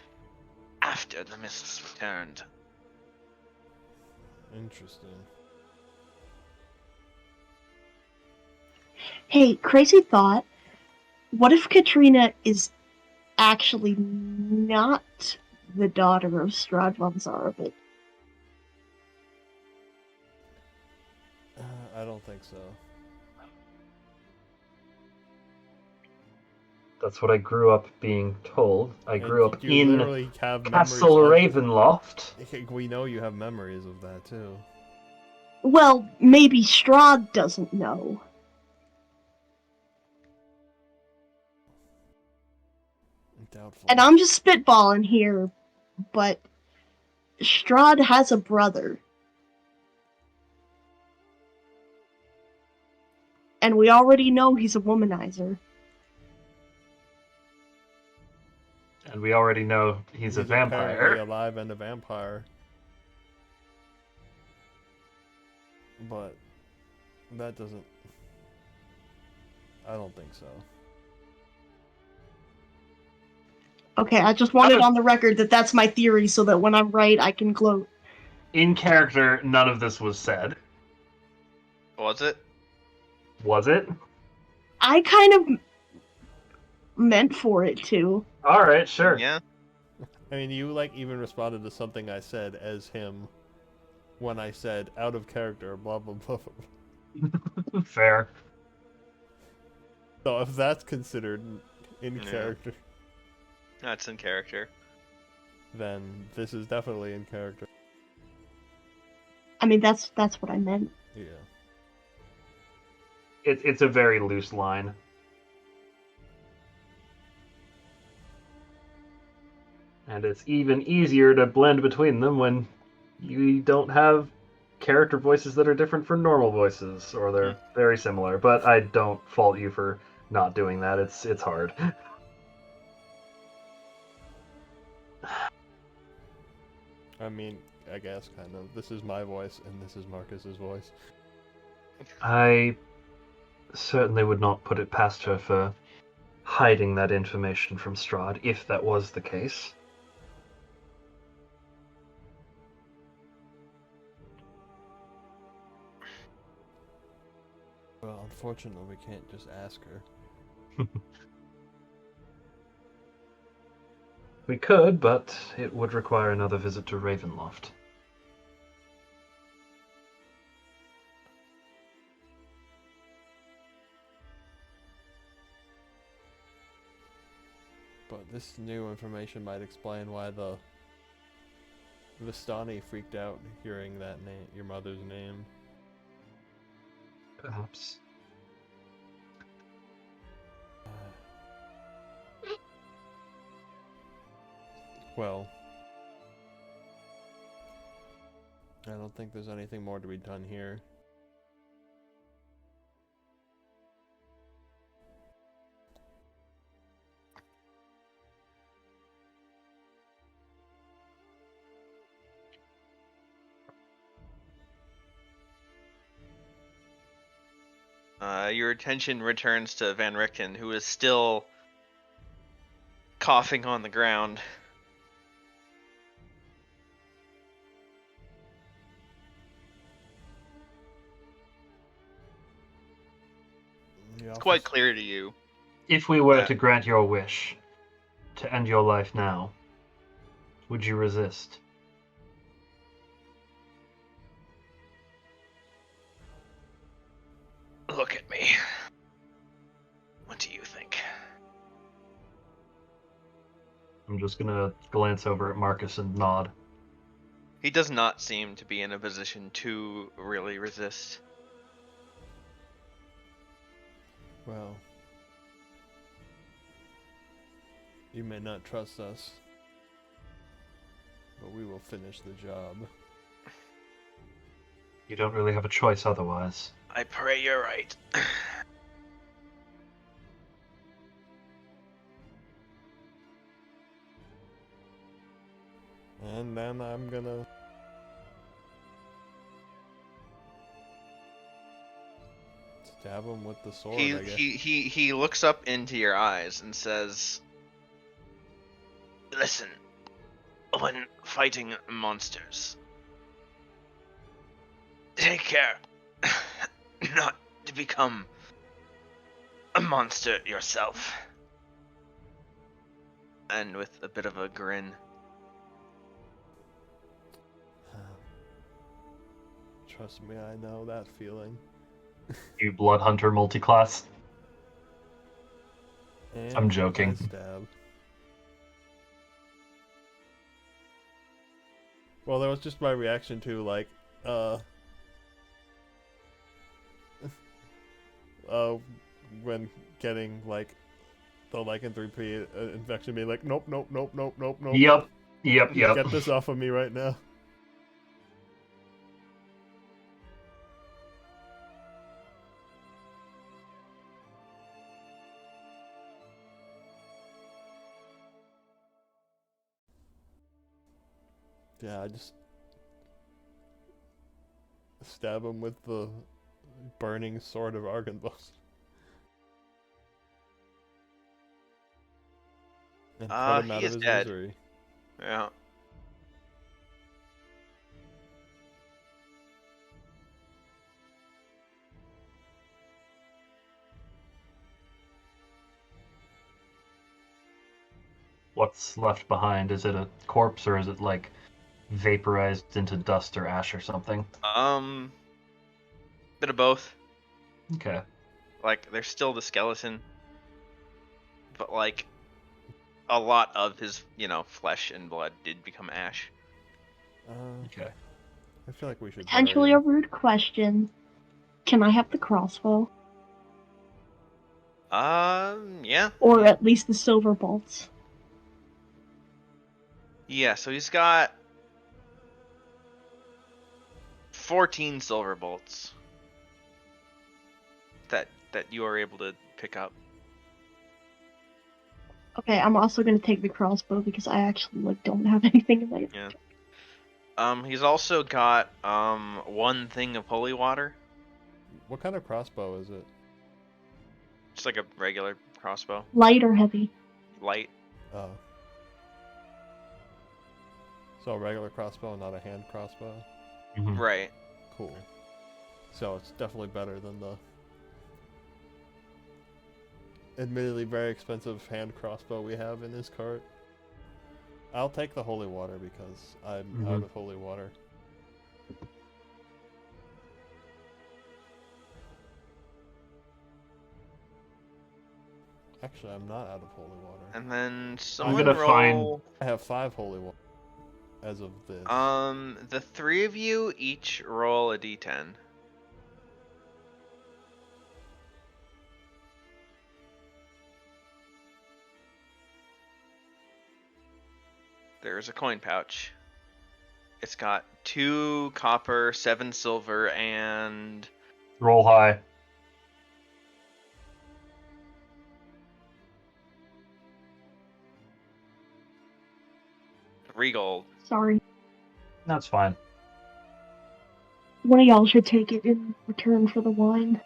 after the mists returned. Interesting. Hey, crazy thought. What if Katrina is actually not the daughter of Strahd von Zarovich? I don't think so. That's what I grew up being told. I grew up you in literally have Castle memories Ravenloft. We know you have memories of that too. Well, maybe Strahd doesn't know. Doubtful. And I'm just spitballing here, but Strahd has a brother. And we already know he's a womanizer. And we already know he's a vampire. Apparently alive and a vampire. But that doesn't... I don't think so. Okay, I just wanted on the record that that's my theory so that when I'm right, I can gloat. In character, none of this was said. Was it? Was it? I kind of meant for it to. Alright, sure. Yeah. I mean, you like even responded to something I said as him when I said out of character, blah blah blah. Fair. So if that's considered in Yeah. character, That's in character. then this is definitely in character. I mean, that's what I meant. Yeah. It's a very loose line. And it's even easier to blend between them when you don't have character voices that are different from normal voices, or they're very similar. But I don't fault you for not doing that. It's hard. I mean, I guess kind of. This is my voice and this is Marcus's voice. I certainly would not put it past her for hiding that information from Strahd, if that was the case. Well, unfortunately, we can't just ask her. We could, but it would require another visit to Ravenloft. But this new information might explain why the Vistani freaked out hearing that name, your mother's name. Perhaps. Well, I don't think there's anything more to be done here. Your attention returns to Van Richten, who is still coughing on the ground. It's quite clear to you. If we were to grant your wish to end your life now, would you resist? Look at me. What do you think? I'm just gonna glance over at Marcus and nod. He does not seem to be in a position to really resist. Well, You may not trust us, but we will finish the job. You don't really have a choice otherwise. I pray you're right. And then I'm gonna... stab him with the sword, I guess. He looks up into your eyes and says, "Listen, when fighting monsters, take care not to become a monster yourself." And with a bit of a grin, Trust me, I know that feeling. You blood hunter multiclass. And I'm joking. I stab. Well, that was just my reaction to, like, when getting, like, the lycanthropy infection, being like, nope, nope, nope, nope, nope, nope. Yep. Get this off of me right now. Yeah, I just stab him with the burning sword of Argynvost. And put him out he of is his dead. misery. Yeah. What's left behind? Is it a corpse or is it like vaporized into dust or ash or something? Bit of both. Okay. Like, there's still the skeleton, but like a lot of his, flesh and blood did become ash. Okay. I feel like we should Potentially bury a him. rude question. Can I have the crossbow? Yeah. Or at least the silver bolts? Yeah, so he's got 14 silver bolts that you are able to pick up. Okay, I'm also gonna take the crossbow because I actually don't have anything in my Yeah. He's also got one thing of holy water. What kind of crossbow is it? Just like a regular crossbow. Light or heavy? Light. Oh. So a regular crossbow, not a hand crossbow? Mhm. Right. Cool. So it's definitely better than the admittedly very expensive hand crossbow we have in this cart. I'll take the holy water because I'm out of holy water. Actually, I'm not out of holy water. And then someone gonna roll. I have 5 holy water as of this. The three of you each roll a d10. There's a coin pouch. It's got 2 copper, 7 silver, and Roll high. three gold. Sorry. That's fine. One of y'all should take it in return for the wine.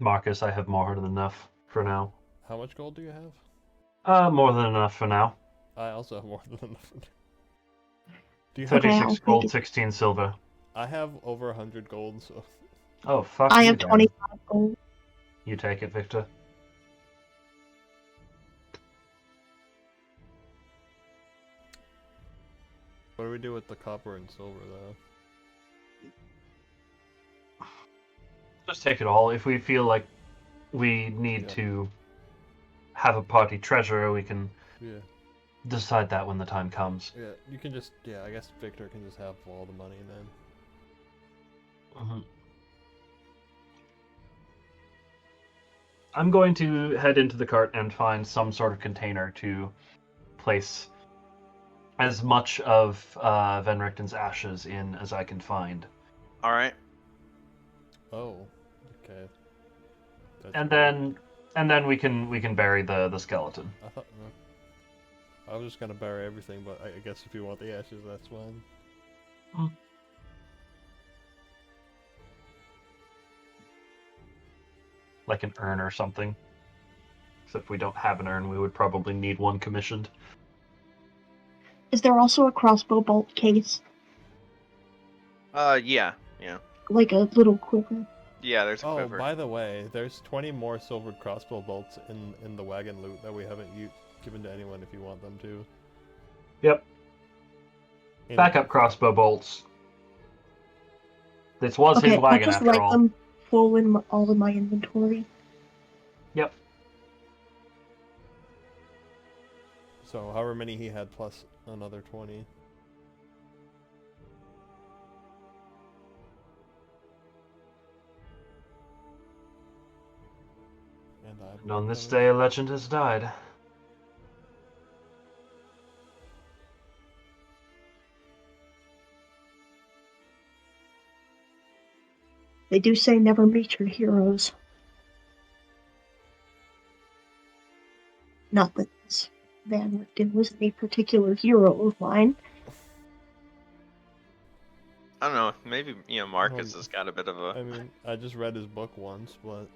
Marcus, I have more than enough for now. How much gold do you have? More than enough for now. I also have more than enough. Do you have? Okay, 36 I'll take gold, it. 16 silver. I have over 100 gold, so Oh, fuck I you, have then. 25 gold. You take it, Victor. what do we do with the copper and silver, though? Just take it all. If we feel like we need Yeah. to have a party treasure, we can Yeah. decide that when the time comes. Yeah, you can just, yeah, I guess Victor can just have all the money then. I'm going to head into the cart and find some sort of container to place as much of Van Richten's ashes in as I can find. All right. Oh, okay. That's And weird. then we can bury the skeleton. I thought I was just gonna bury everything, but I guess if you want the ashes, that's fine. Like an urn or something. Except if we don't have an urn, we would probably need one commissioned. Is there also a crossbow bolt case? Yeah. Like a little quiver? Yeah, there's a Oh, quiver. by the way, there's 20 more silvered crossbow bolts in the wagon loot that we haven't given to anyone if you want them to. Yep. And Backup crossbow bolts. This was his Okay, I'll wagon just after write all. them full in all in my inventory. Yep. So however many he had plus another 20. And on this day, a legend has died. They do say never meet your heroes. Not that this Van Richten was a particular hero of mine. I don't know. Maybe Marcus has got a bit of a. I mean, I just read his book once, but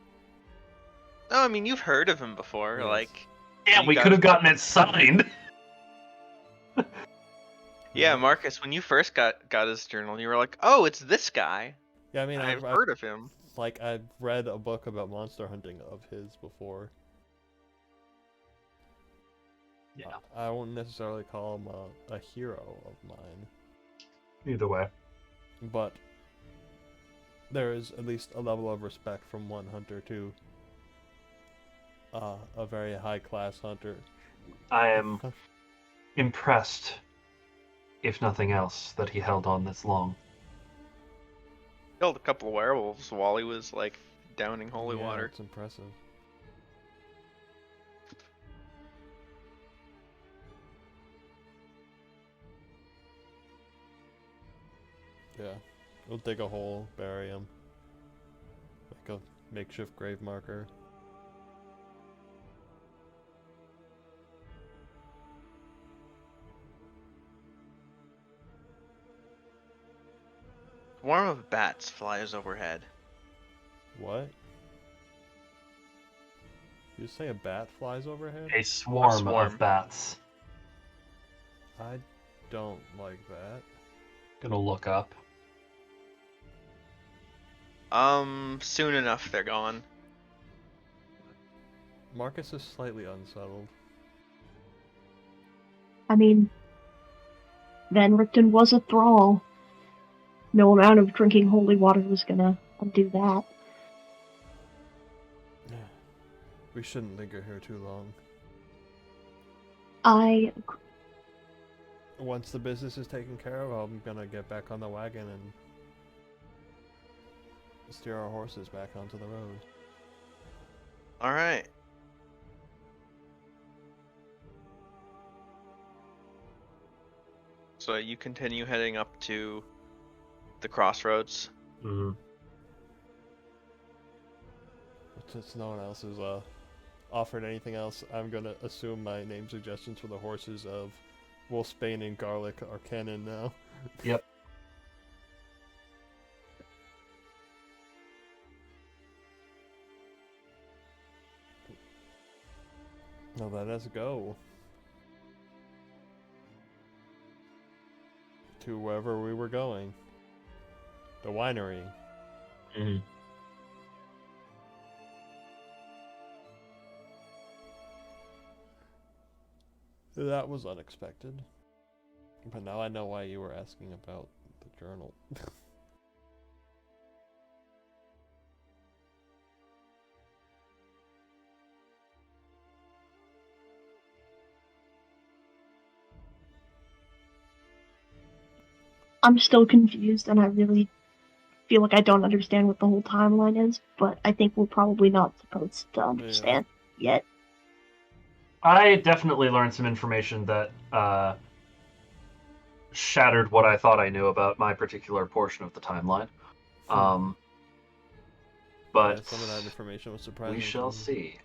No, I mean you've heard of him before. Yes. Like. Yeah, you we guys- could have gotten it signed. Yeah, Marcus. When you first got his journal, you were like, "Oh, it's this guy. yeah, I mean, I've heard of him." I've read a book about monster hunting of his before. Yeah. I won't necessarily call him a hero of mine, Either way. but there is at least a level of respect from one hunter to a very high-class hunter. I am impressed, if nothing else, that he held on this long. Killed a couple of werewolves while he was like downing holy Yeah, water. it's impressive. Yeah, we'll dig a hole, bury him, make a makeshift grave marker. Swarm of bats flies overhead. What? You say a bat flies overhead? A swarm swarm. of bats. I don't like that. Gonna look up. Soon enough they're gone. Marcus is slightly unsettled. I mean, Van Richten was a thrall. No amount of drinking holy water was gonna undo that. We shouldn't linger here too long. I Once the business is taken care of, I'm gonna get back on the wagon and steer our horses back onto the road. All right. So you continue heading up to the crossroads. Mm-hmm. Since no one else has offered anything else, I'm gonna assume my name suggestions for the horses of Wolfsbane and Garlic are canon now. Yep. Now let us go to wherever we were going. The winery. Mm-hmm. That was unexpected. But now I know why you were asking about the journal. I'm still confused, and I really feel like I don't understand what the whole timeline is, but I think we're probably not supposed to understand yet. I definitely learned some information that shattered what I thought I knew about my particular portion of the timeline. But yeah, some of that information was surprising. We shall see.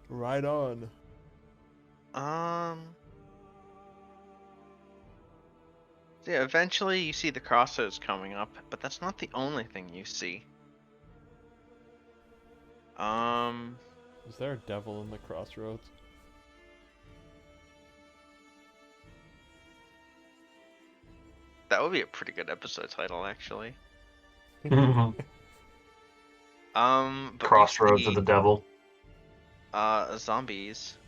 Right on. Yeah, eventually you see the crossroads coming up, but that's not the only thing you see. Is there a devil in the crossroads? That would be a pretty good episode title, actually. But Crossroads of the Devil. Zombies.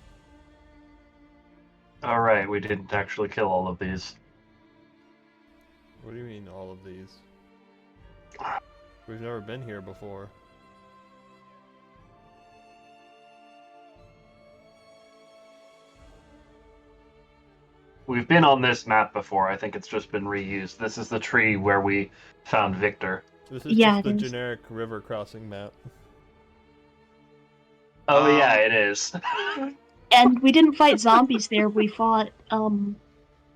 All right, we didn't actually kill all of these. What do you mean, all of these? We've never been here before. We've been on this map before. I think it's just been reused. This is the tree where we found Victor. This is just the generic river crossing map. Oh yeah, it is. And we didn't fight zombies there. We fought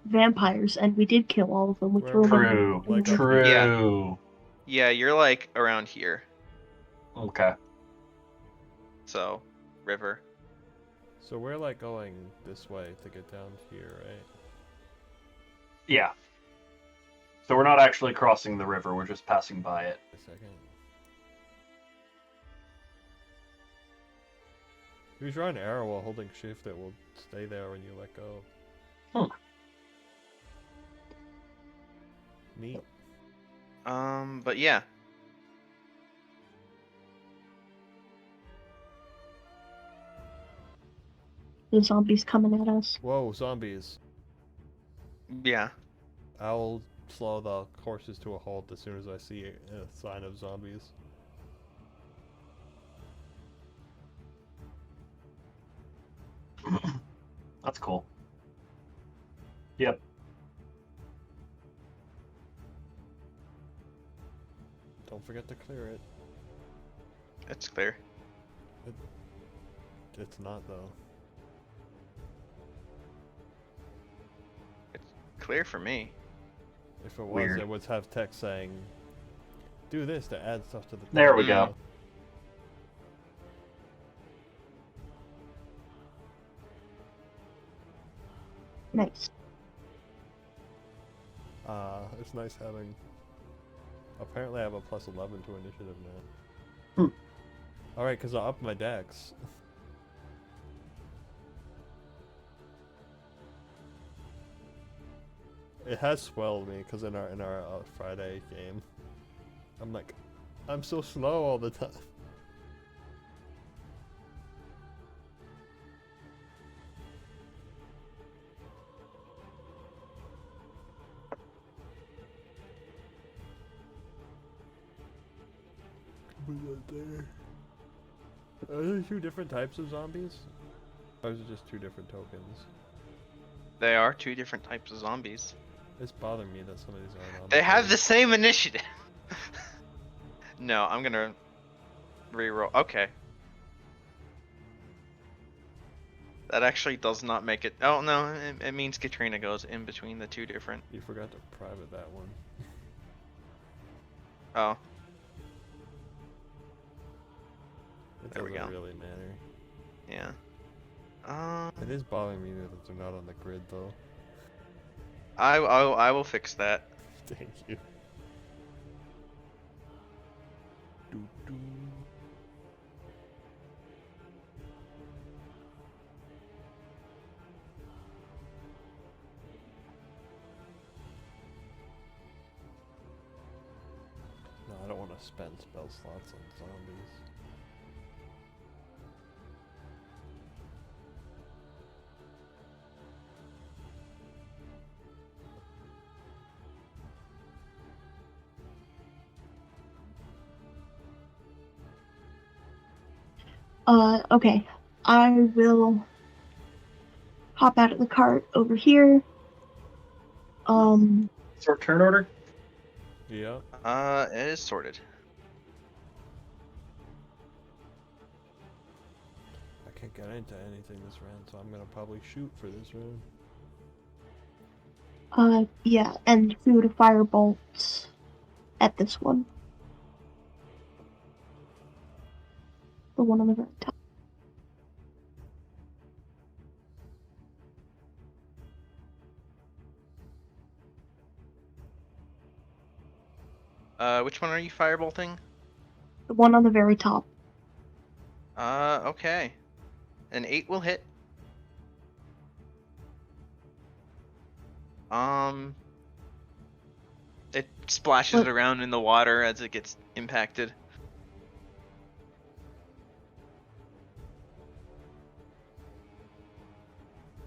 vampires, and we did kill all of them. We threw them in. True. Yeah, you're like around here. Okay. So, river. So we're like going this way to get down here, right? Yeah. So we're not actually crossing the river, we're just passing by it. A second. If you draw an arrow while holding shift, it will stay there when you let go. Neat. But yeah. The zombies coming at us. Whoa, zombies. Yeah. I'll slow the horses to a halt as soon as I see a sign of zombies. That's cool. Yep. Don't forget to clear it. It's clear. It's not, though. It's clear for me. If it was, Weird. it would have text saying, do this to add stuff to the... There we go. Nice. It's nice having... Apparently I have a +11 to initiative now. Alright, because I upped my dex. It has swelled me, because in our Friday game, I'm like, I'm so slow all the time. Are there two different types of zombies? Or is it just two different tokens? They are two different types of zombies. It's bothering me that some of these aren't on. They have the same initiative. No, I'm gonna reroll. Okay. That actually does not make it. Oh no, it means Katrina goes in between the two different. You forgot to private that one. Oh. It There we doesn't go. really matter. Yeah. It is bothering me that they're not on the grid though. I will fix that. Thank you. Doo-doo. No, I don't want to spend spell slots on zombies. Okay. I will hop out of the cart over here. Sort turn order? Yeah. It is sorted. I can't get into anything this round, so I'm gonna probably shoot for this round. Yeah, and shoot a firebolt at this one. The one on the very top. Which one are you firebolting? The one on the very top. Okay. An 8 will hit. It splashes What? around in the water as it gets impacted.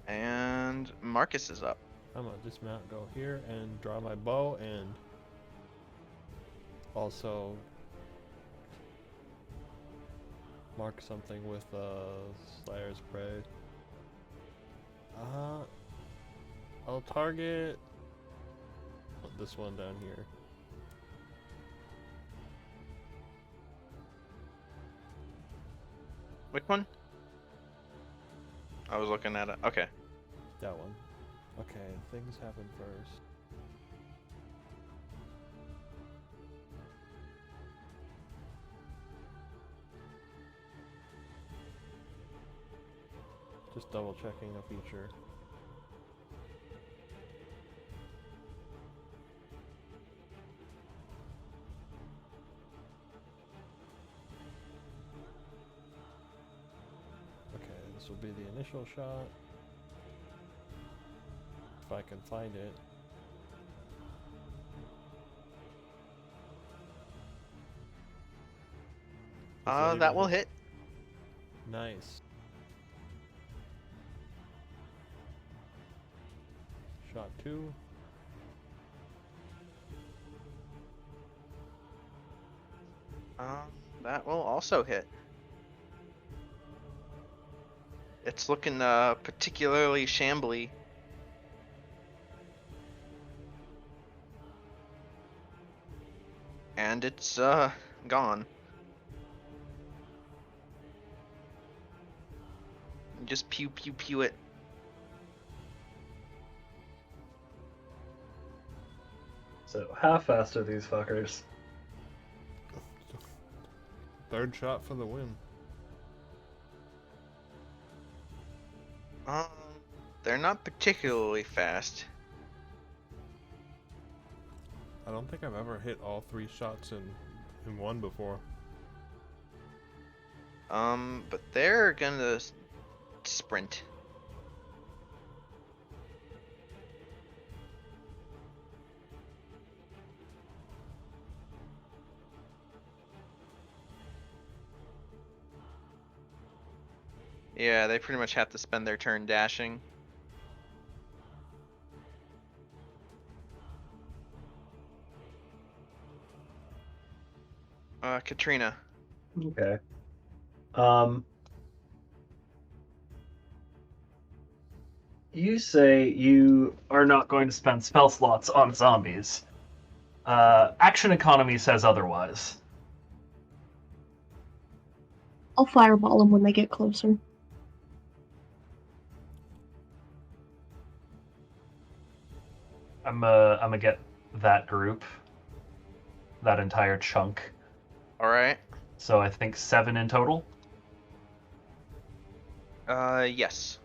And Marcus is up. I'm gonna dismount, go here, and draw my bow, and also mark something with Slayer's Prey. I'll target this one down here. Which one? I was looking at it. Okay. That one. Okay, things happen first. Just double checking a feature. Okay, this will be the initial shot. If I can find it. That will hit. Nice. Shot 2. That will also hit. It's looking particularly shambly. And it's gone. Just pew pew pew it. So how fast are these fuckers? Third shot for the win. They're not particularly fast. I don't think I've ever hit all 3 shots in one before. But they're gonna sprint. Yeah, they pretty much have to spend their turn dashing. Katrina. Okay. You say you are not going to spend spell slots on zombies. Action economy says otherwise. I'll fireball them when they get closer. I'm gonna get that group, that entire chunk. All right. So I think 7 in total. Yes.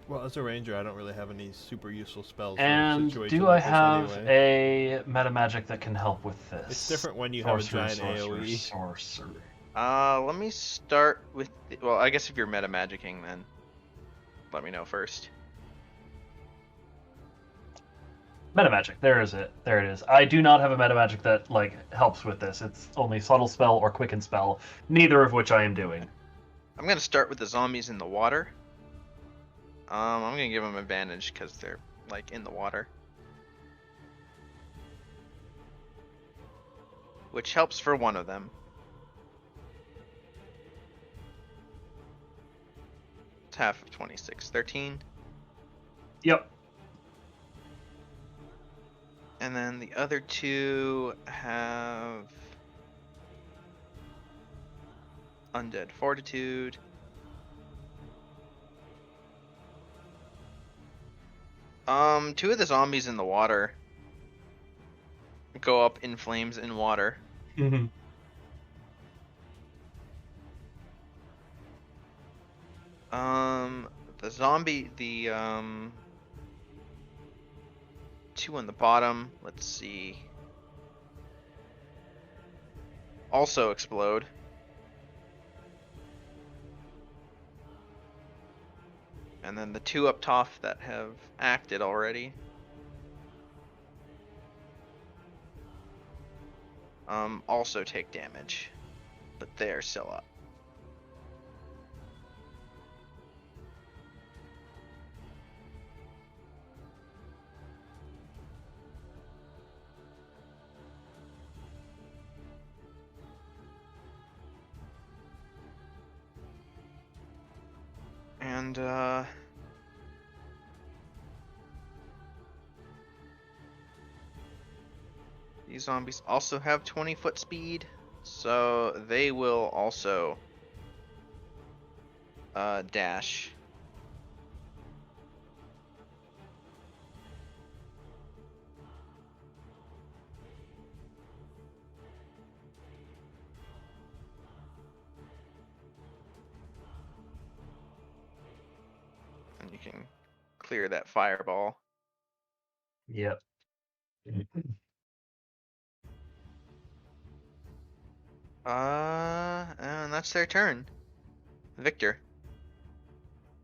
Well, as a ranger, I don't really have any super useful spells. And for a situation do I like this have anyway. a meta magic that can help with this? It's different when you have a giant AoE. Sorcerer. Let me start with. Well, I guess if you're meta magicking, then let me know first. Meta magic. There is it. There it is. I do not have a meta magic that helps with this. It's only subtle spell or quicken spell, neither of which I am doing. I'm gonna start with the zombies in the water. I'm gonna give them advantage because they're in the water, which helps for one of them. half of 26? 13? Yep. And then the other two have undead fortitude. Two of the zombies in the water go up in flames in water. Mm-hmm. The two on the bottom, let's see, also explode. And then the two up top that have acted already, also take damage, but they're still up. And these zombies also have 20-foot speed, so they will also dash. And you can clear that fireball. Yep. And that's their turn. Victor.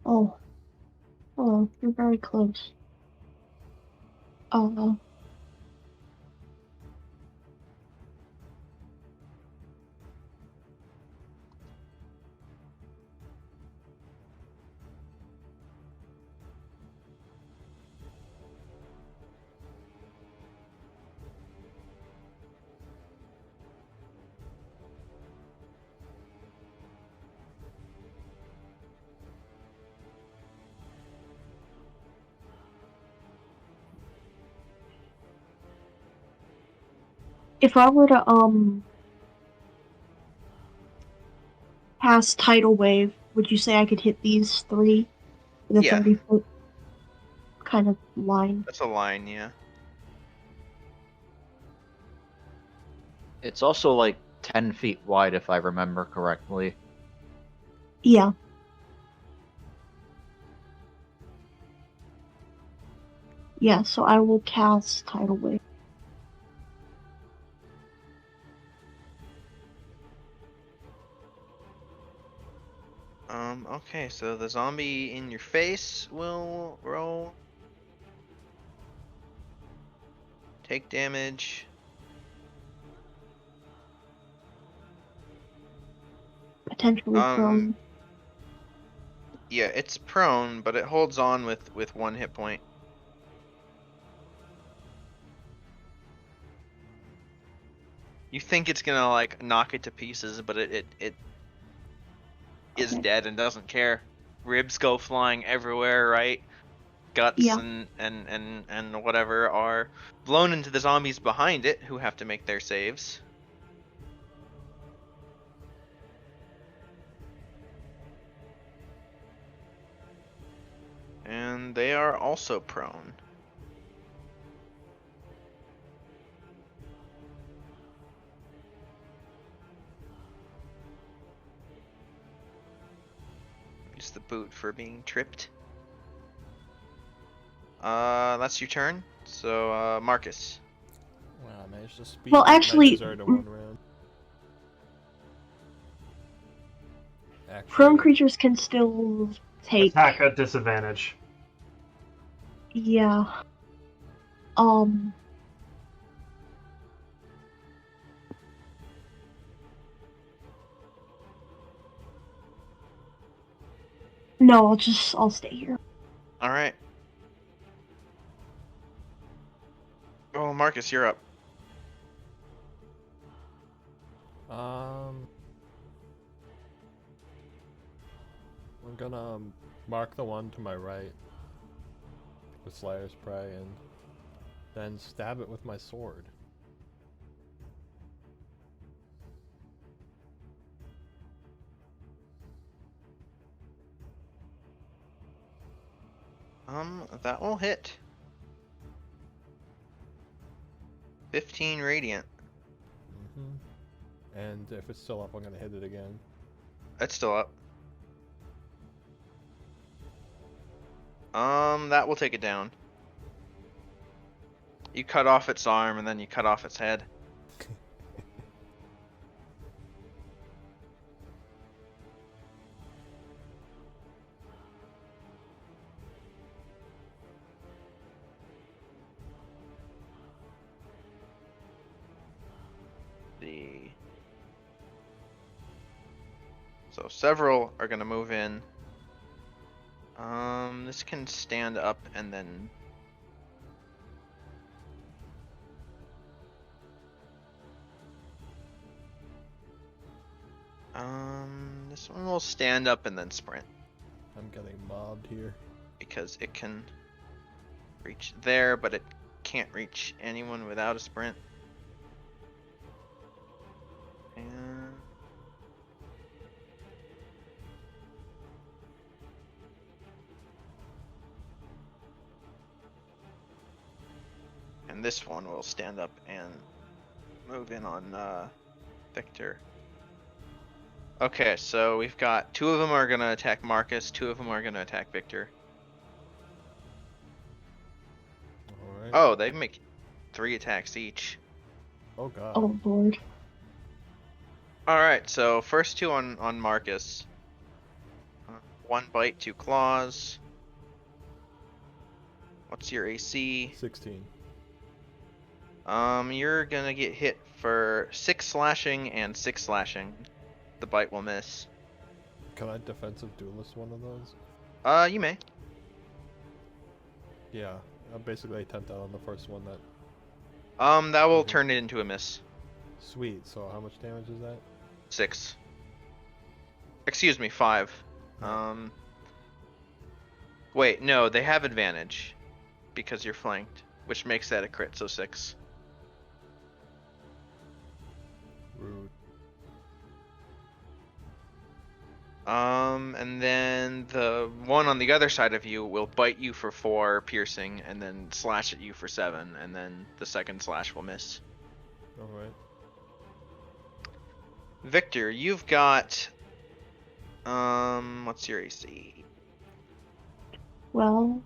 Oh. Oh, you're very close. Oh. If I were to pass tidal wave, would you say I could hit these three with a Yeah. 30-foot kind of line? That's a line, yeah. It's also like 10 feet wide, if I remember correctly. Yeah. Yeah, so I will cast tidal wave. Okay, so the zombie in your face will roll. Take damage. Potentially prone. Yeah, it's prone, but it holds on with 1 hit point. You think it's gonna like knock it to pieces, but it is Okay. dead and doesn't care. Ribs go flying everywhere, right? Guts Yeah. and whatever are blown into the zombies behind it, who have to make their saves. And they are also prone. Use the boot for being tripped. That's your turn. So, Marcus. Wow, I managed to speed Well, my actually, desert in one round. prone Actually, creatures can still take. Attack at disadvantage. Yeah. No, I'll stay here. All right. Oh, Marcus, you're up. I'm gonna Mark the one to my right with Slayer's Prey, and then stab it with my sword. That will hit. 15 radiant. And if it's still up, I'm gonna hit it again. It's still up. That will take it down. You cut off its arm and then you cut off its head. So several are gonna move in. This can stand up and then this one will stand up and then sprint I'm getting mobbed here. because it can reach there, but it can't reach anyone without a sprint. And this one will stand up and move in on Victor. Okay, so we've got 2 of them are gonna attack Marcus, 2 of them are gonna attack Victor. Alright. Oh, they make 3 attacks each. Oh god. Oh lord. Alright, so first 2 on Marcus. 1 bite, 2 claws. What's your AC? 16. You're gonna get hit for 6 slashing and 6 slashing. The bite will miss. Can I defensive duelist one of those? You may. Yeah. I basically attempt out on the first one that... That will turn it into a miss. Sweet. So how much damage is that? 6. Excuse me, 5. Wait, no, they have advantage. Because you're flanked. Which makes that a crit, so 6. Rude. And then the one on the other side of you will bite you for 4 piercing, and then slash at you for 7, and then the second slash will miss. Alright. Victor, you've got... what's your AC? Well,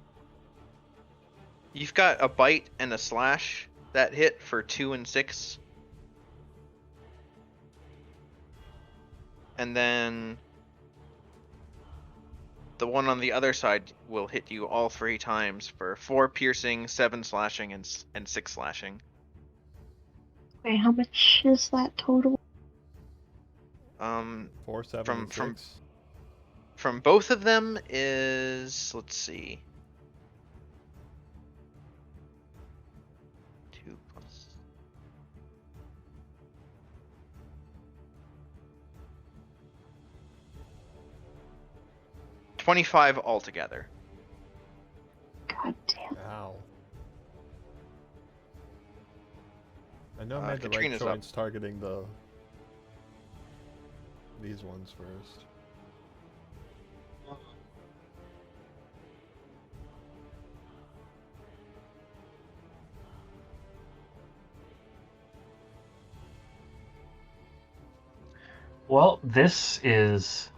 You've got a bite and a slash that hit for 2 and 6. And then... the one on the other side will hit you all 3 times for 4 piercing, 7 slashing, and 6 slashing. wait, how much is that total? 4, 7, From- and from- 6. From both of them is, let's see, 2 plus 25 altogether. God damn. Ow. I know I made the right Katrina's up. choice targeting these ones first. Well, this is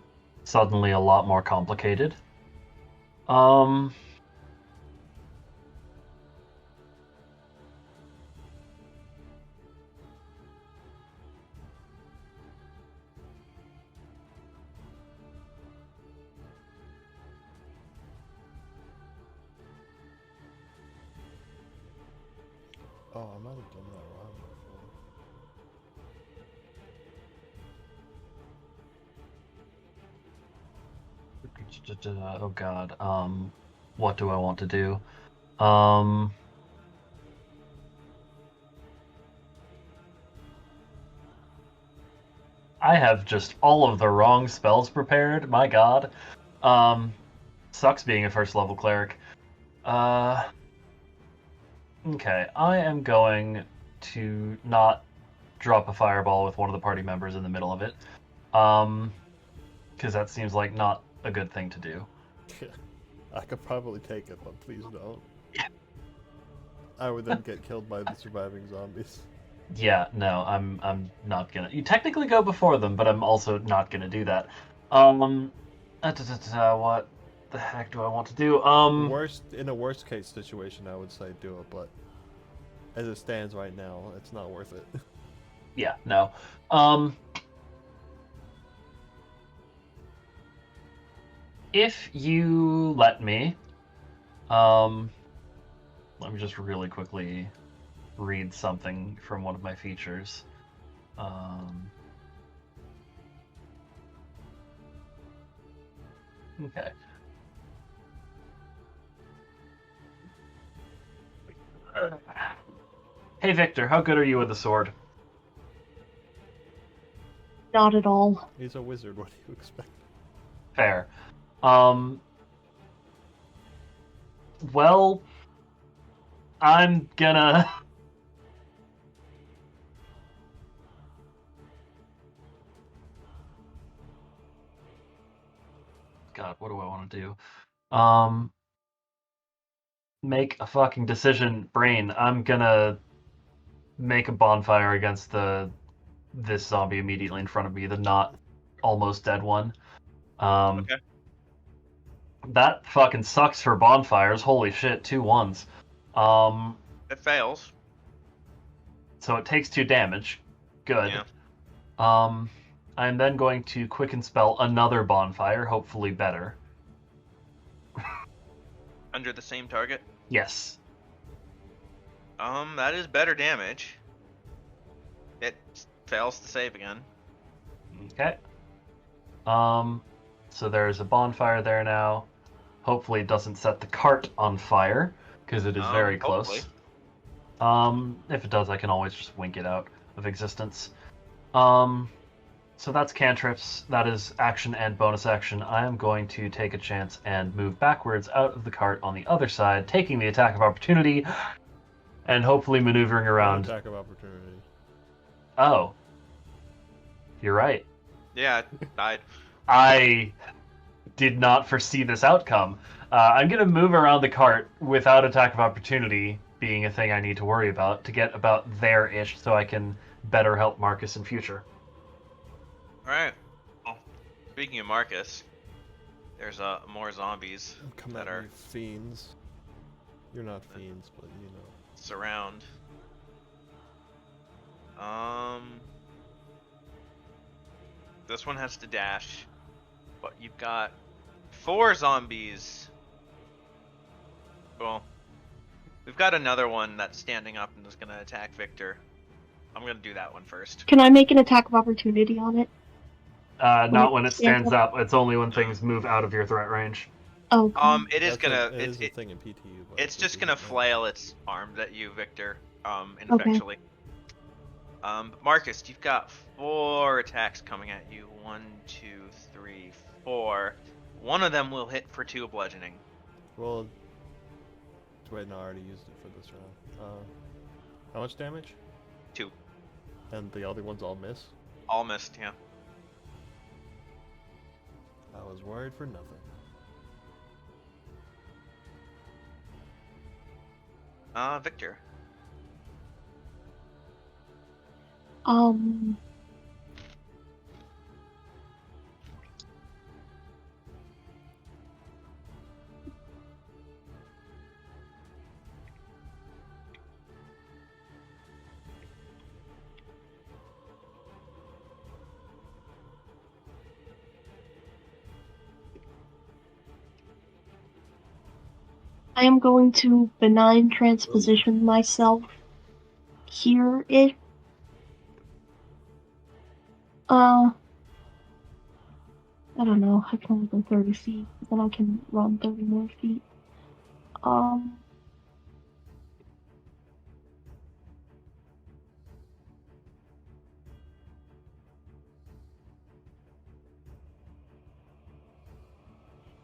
suddenly a lot more complicated. Oh, I might have done that wrong before. Oh god. What do I want to do? I have just all of the wrong spells prepared. My god. Sucks being a first level cleric. Okay, I am going to not drop a fireball with one of the party members in the middle of it. Because that seems like not a good thing to do. I could probably take it, but please don't. I would then get killed by the surviving zombies. Yeah, no, I'm not gonna. You technically go before them, but I'm also not gonna do that. What the heck do I want to do? In a worst case situation, I would say do it, but as it stands right now, it's not worth it. Yeah, no. If you let me, let me just really quickly read something from one of my features. Okay. Hey Victor, how good are you with the sword? Not at all. He's a wizard, what do you expect? Fair. Well, I'm gonna... God, what do I want to do? Make a fucking decision, brain. I'm gonna make a bonfire against this zombie immediately in front of me, the not almost dead one. Okay. That fucking sucks for bonfires. Holy shit, 2 1s. It fails. So it takes 2 damage. Good. Yeah. I'm then going to quicken spell another bonfire, hopefully better. Under the same target. Yes. That is better damage. It fails to save again. Okay. So there's a bonfire there now. Hopefully it doesn't set the cart on fire, because it is very close. If it does, I can always just wink it out of existence. So that's cantrips. That is action and bonus action. I am going to take a chance and move backwards out of the cart on the other side, taking the attack of opportunity, and hopefully maneuvering around. Attack of opportunity. Oh. You're right. Yeah, it died. I did not foresee this outcome. I'm going to move around the cart without attack of opportunity being a thing I need to worry about to get about there-ish so I can better help Marcus in future. Alright. Well, speaking of Marcus, there's more zombies Come that at are me, fiends. You're not fiends, but you know. surround. This one has to dash, but you've got 4 zombies. Well, we've got another one that's standing up and is gonna attack Victor. I'm gonna do that one first. Can I make an attack of opportunity on it? Not when it stands up. It's only when things move out of your threat range. Oh. It is gonna. It is a thing in PTU. But it's just gonna flail its arms at you, Victor. Ineffectually. Marcus, you've got 4 attacks coming at you. 1, 2, 3, 4. One of them will hit for 2 bludgeoning. Well, wait, no, I already used it for this round. How much damage? 2. And the other ones all miss? All missed, yeah. I was worried for nothing. Victor. I am going to benign transposition myself here-ish. I don't know, I can only go 30 feet, but then I can run 30 more feet.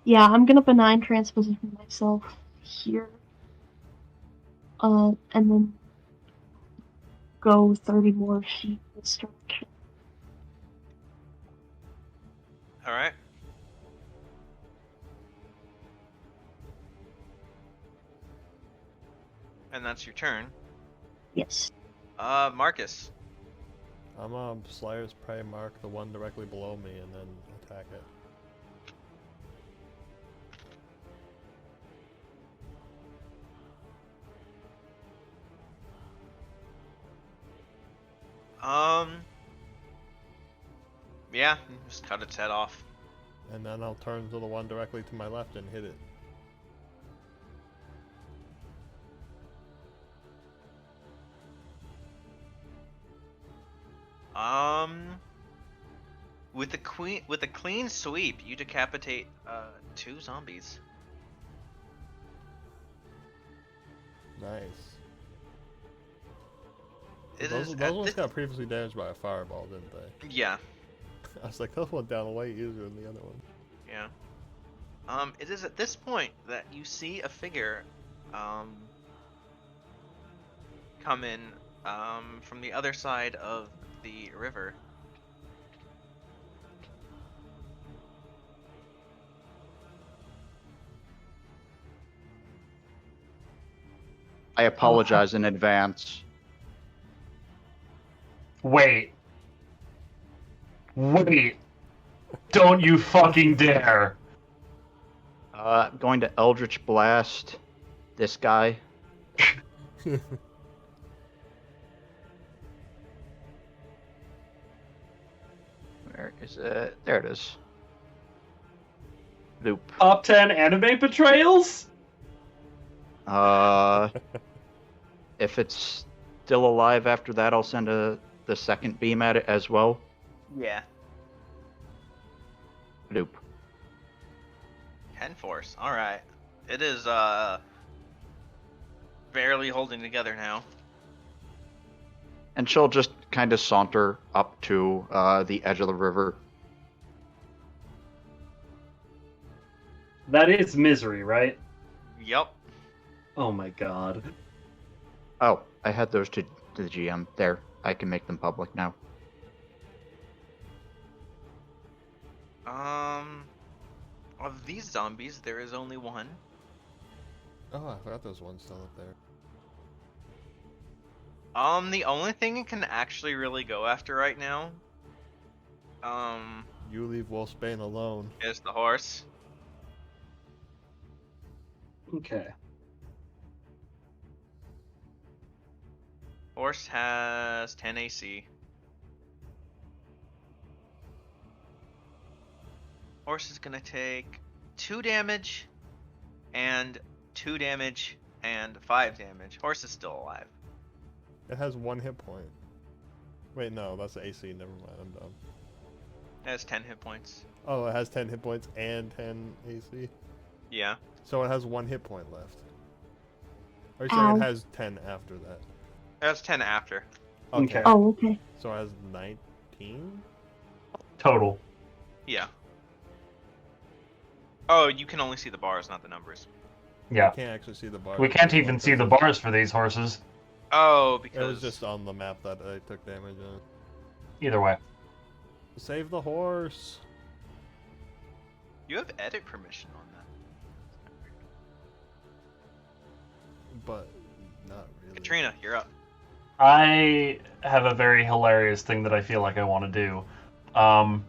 Yeah, I'm gonna benign transposition myself here. And then go 30 more feet this direction. All right. And that's your turn. Yes. Marcus. I'm on Slayer's Prey, mark the one directly below me, and then attack it. Yeah, just cut its head off. And then I'll turn to the one directly to my left and hit it. With a clean sweep, you decapitate 2 zombies. Nice. It Those is ones got previously damaged by a fireball, didn't they? Yeah. I was like, those went down way easier than the other one. Yeah. It is at this point that you see a figure, come in, from the other side of the river. I apologize in advance. Wait. Don't you fucking dare. I'm going to Eldritch Blast this guy. Where is it? There it is. Loop. Top 10 anime betrayals? If it's still alive after that, I'll send the second beam at it as well. Yeah. Loop. 10 force. All right. It is barely holding together now. And she'll just kind of saunter up to the edge of the river. That is misery, right? Yup. Oh my god. Oh, I had those to the GM. There, I can make them public now. Of these zombies, there is only one. Oh, I forgot those ones still up there. The only thing it can actually really go after right now, You leave Wolfsbane alone. is the horse. Okay. Horse has 10 AC. Horse is gonna take 2 damage, and 2 damage, and 5 damage. Horse is still alive. It has 1 hit point. Wait, no, that's the AC. Never mind, I'm dumb. It has 10 hit points. Oh, it has 10 hit points and 10 AC? Yeah. So it has 1 hit point left. Or you saying Ow. it has 10 after that? It has 10 after. Okay. Oh, okay. So it has 19? Total. Yeah. Oh, you can only see the bars, not the numbers. Yeah. I can't actually see the bar. We can't even see the bars for these horses. Oh, It because was just on the map that I took damage on. Either way. Save the horse! you have edit permission on that. But not really. Katrina, you're up. I have a very hilarious thing that I feel like I want to do. Oh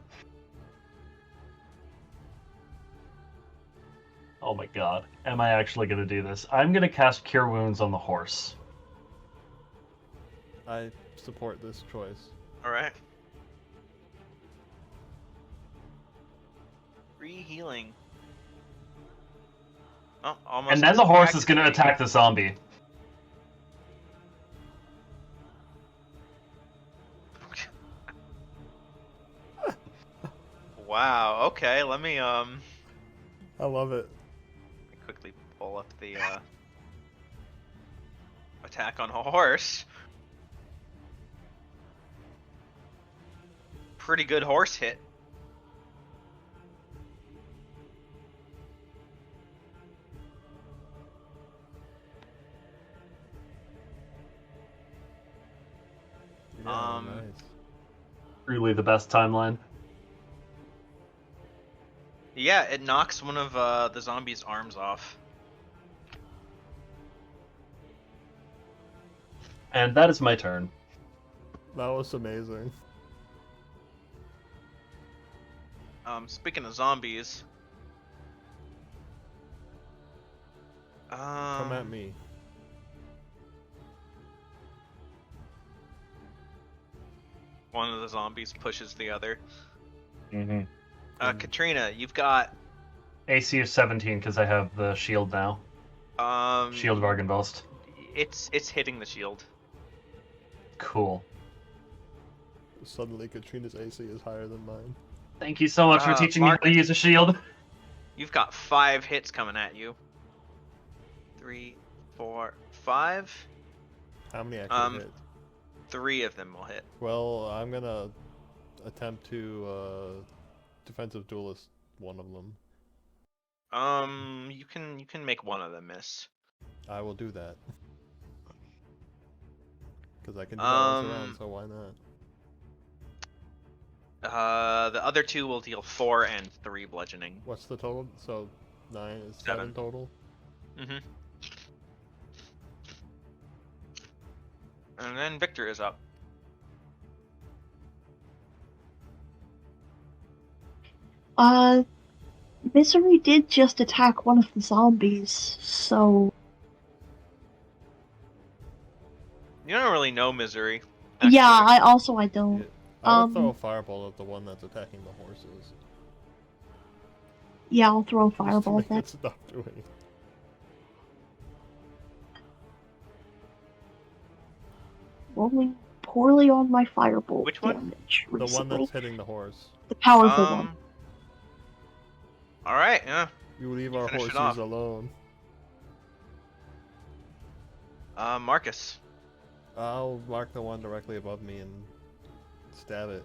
my god. Am I actually going to do this? I'm going to cast Cure Wounds on the horse. I support this choice. Alright. Free healing. Oh, almost. And then the horse is going to attack the zombie. Wow, okay, let me I love it. quickly pull up the attack on a horse. Pretty good horse hit. Yeah, nice. Truly the best timeline. Yeah, it knocks one of the zombie's arms off. And that is my turn. That was amazing. Speaking of zombies, Come at me. one of the zombies pushes the other. Mm-hmm. Katrina, you've got AC is 17 because I have the shield now. Shield of Argynvost. It's hitting the shield. Cool. Suddenly, Katrina's AC is higher than mine. Thank you so much for teaching me how to use a shield. You've got 5 hits coming at you. 3, 4, 5. How many actually hit? 3 of them will hit. Well, I'm gonna attempt to defensive duelist one of them. You can make one of them miss. I will do that. Because I can do that once around, so why not? The other 2 will deal 4 and 3 bludgeoning. What's the total? So 9 is 7 total? Mm-hmm. And then Victor is up. Misery did just attack one of the zombies, so... You don't really know Misery. Yeah, I don't. Yeah. I would throw a firebolt at the one that's attacking the horses. Yeah, I'll throw a Just to fireball make at that. it stop doing it. Rolling poorly on my firebolt Which one? damage The one recently. that's hitting the horse. The powerful one. Alright, yeah. You leave our finish it horses off. alone. Marcus. I'll mark the one directly above me and stab it.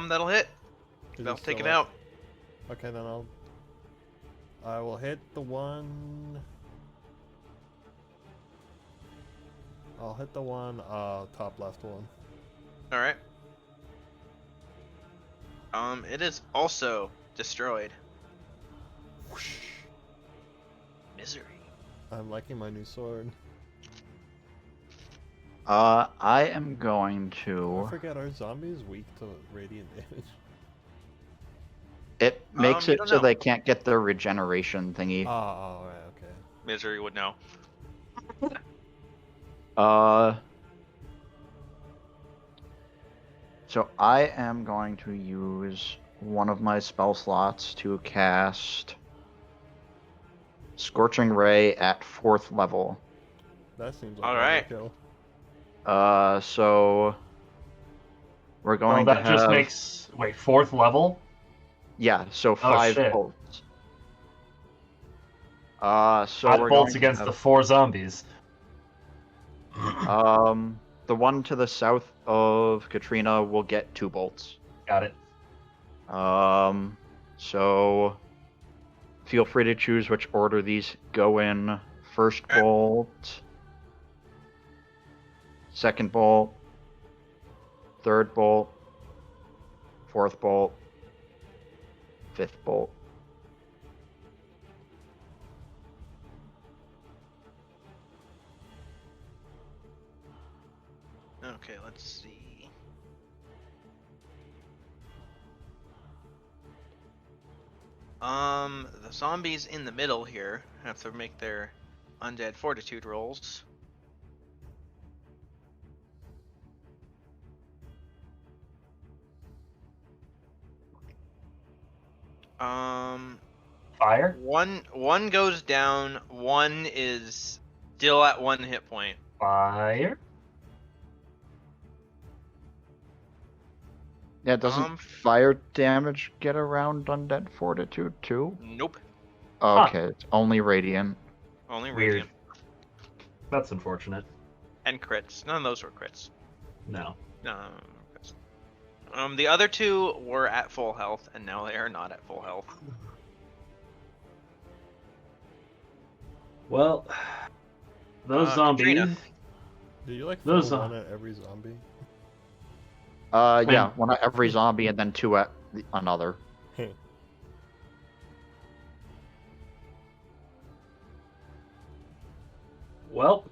That'll hit. Is That'll he take it still up? out. Okay, then I will hit the one. I'll hit the one, top left one. Alright. It is also destroyed. Whoosh. Misery. I'm liking my new sword. I am going I to. forget, are zombies weak to radiant damage? It makes you it don't so know. they can't get their regeneration thingy. Oh, right, okay. Misery would know. So I am going to use one of my spell slots to cast Scorching Ray at 4th level. That seems like Alright. overkill. So we're going that to just have... makes... Wait, 4th level? Yeah, so 5 shit. bolts. So 5 we're bolts going against to the 4 zombies. have, the one to the south of Katrina will get 2 bolts. Got it. So feel free to choose which order these go in. First bolt, second bolt, third bolt, fourth bolt, fifth bolt. Okay, let's see. The zombies in the middle here have to make their undead fortitude rolls. Fire? One goes down, one is still at 1 hit point. Fire? Yeah, doesn't fire damage get around undead fortitude too? Nope. Okay, it's only radiant. Only Weird. radiant. That's unfortunate. And crits. None of those were crits. No. No, crits. The other two were at full health, and now they are not at full health. Well, those zombies. Katrina. Do you like Those throw one at every zombie? Yeah, one at every zombie and then two at another. Well,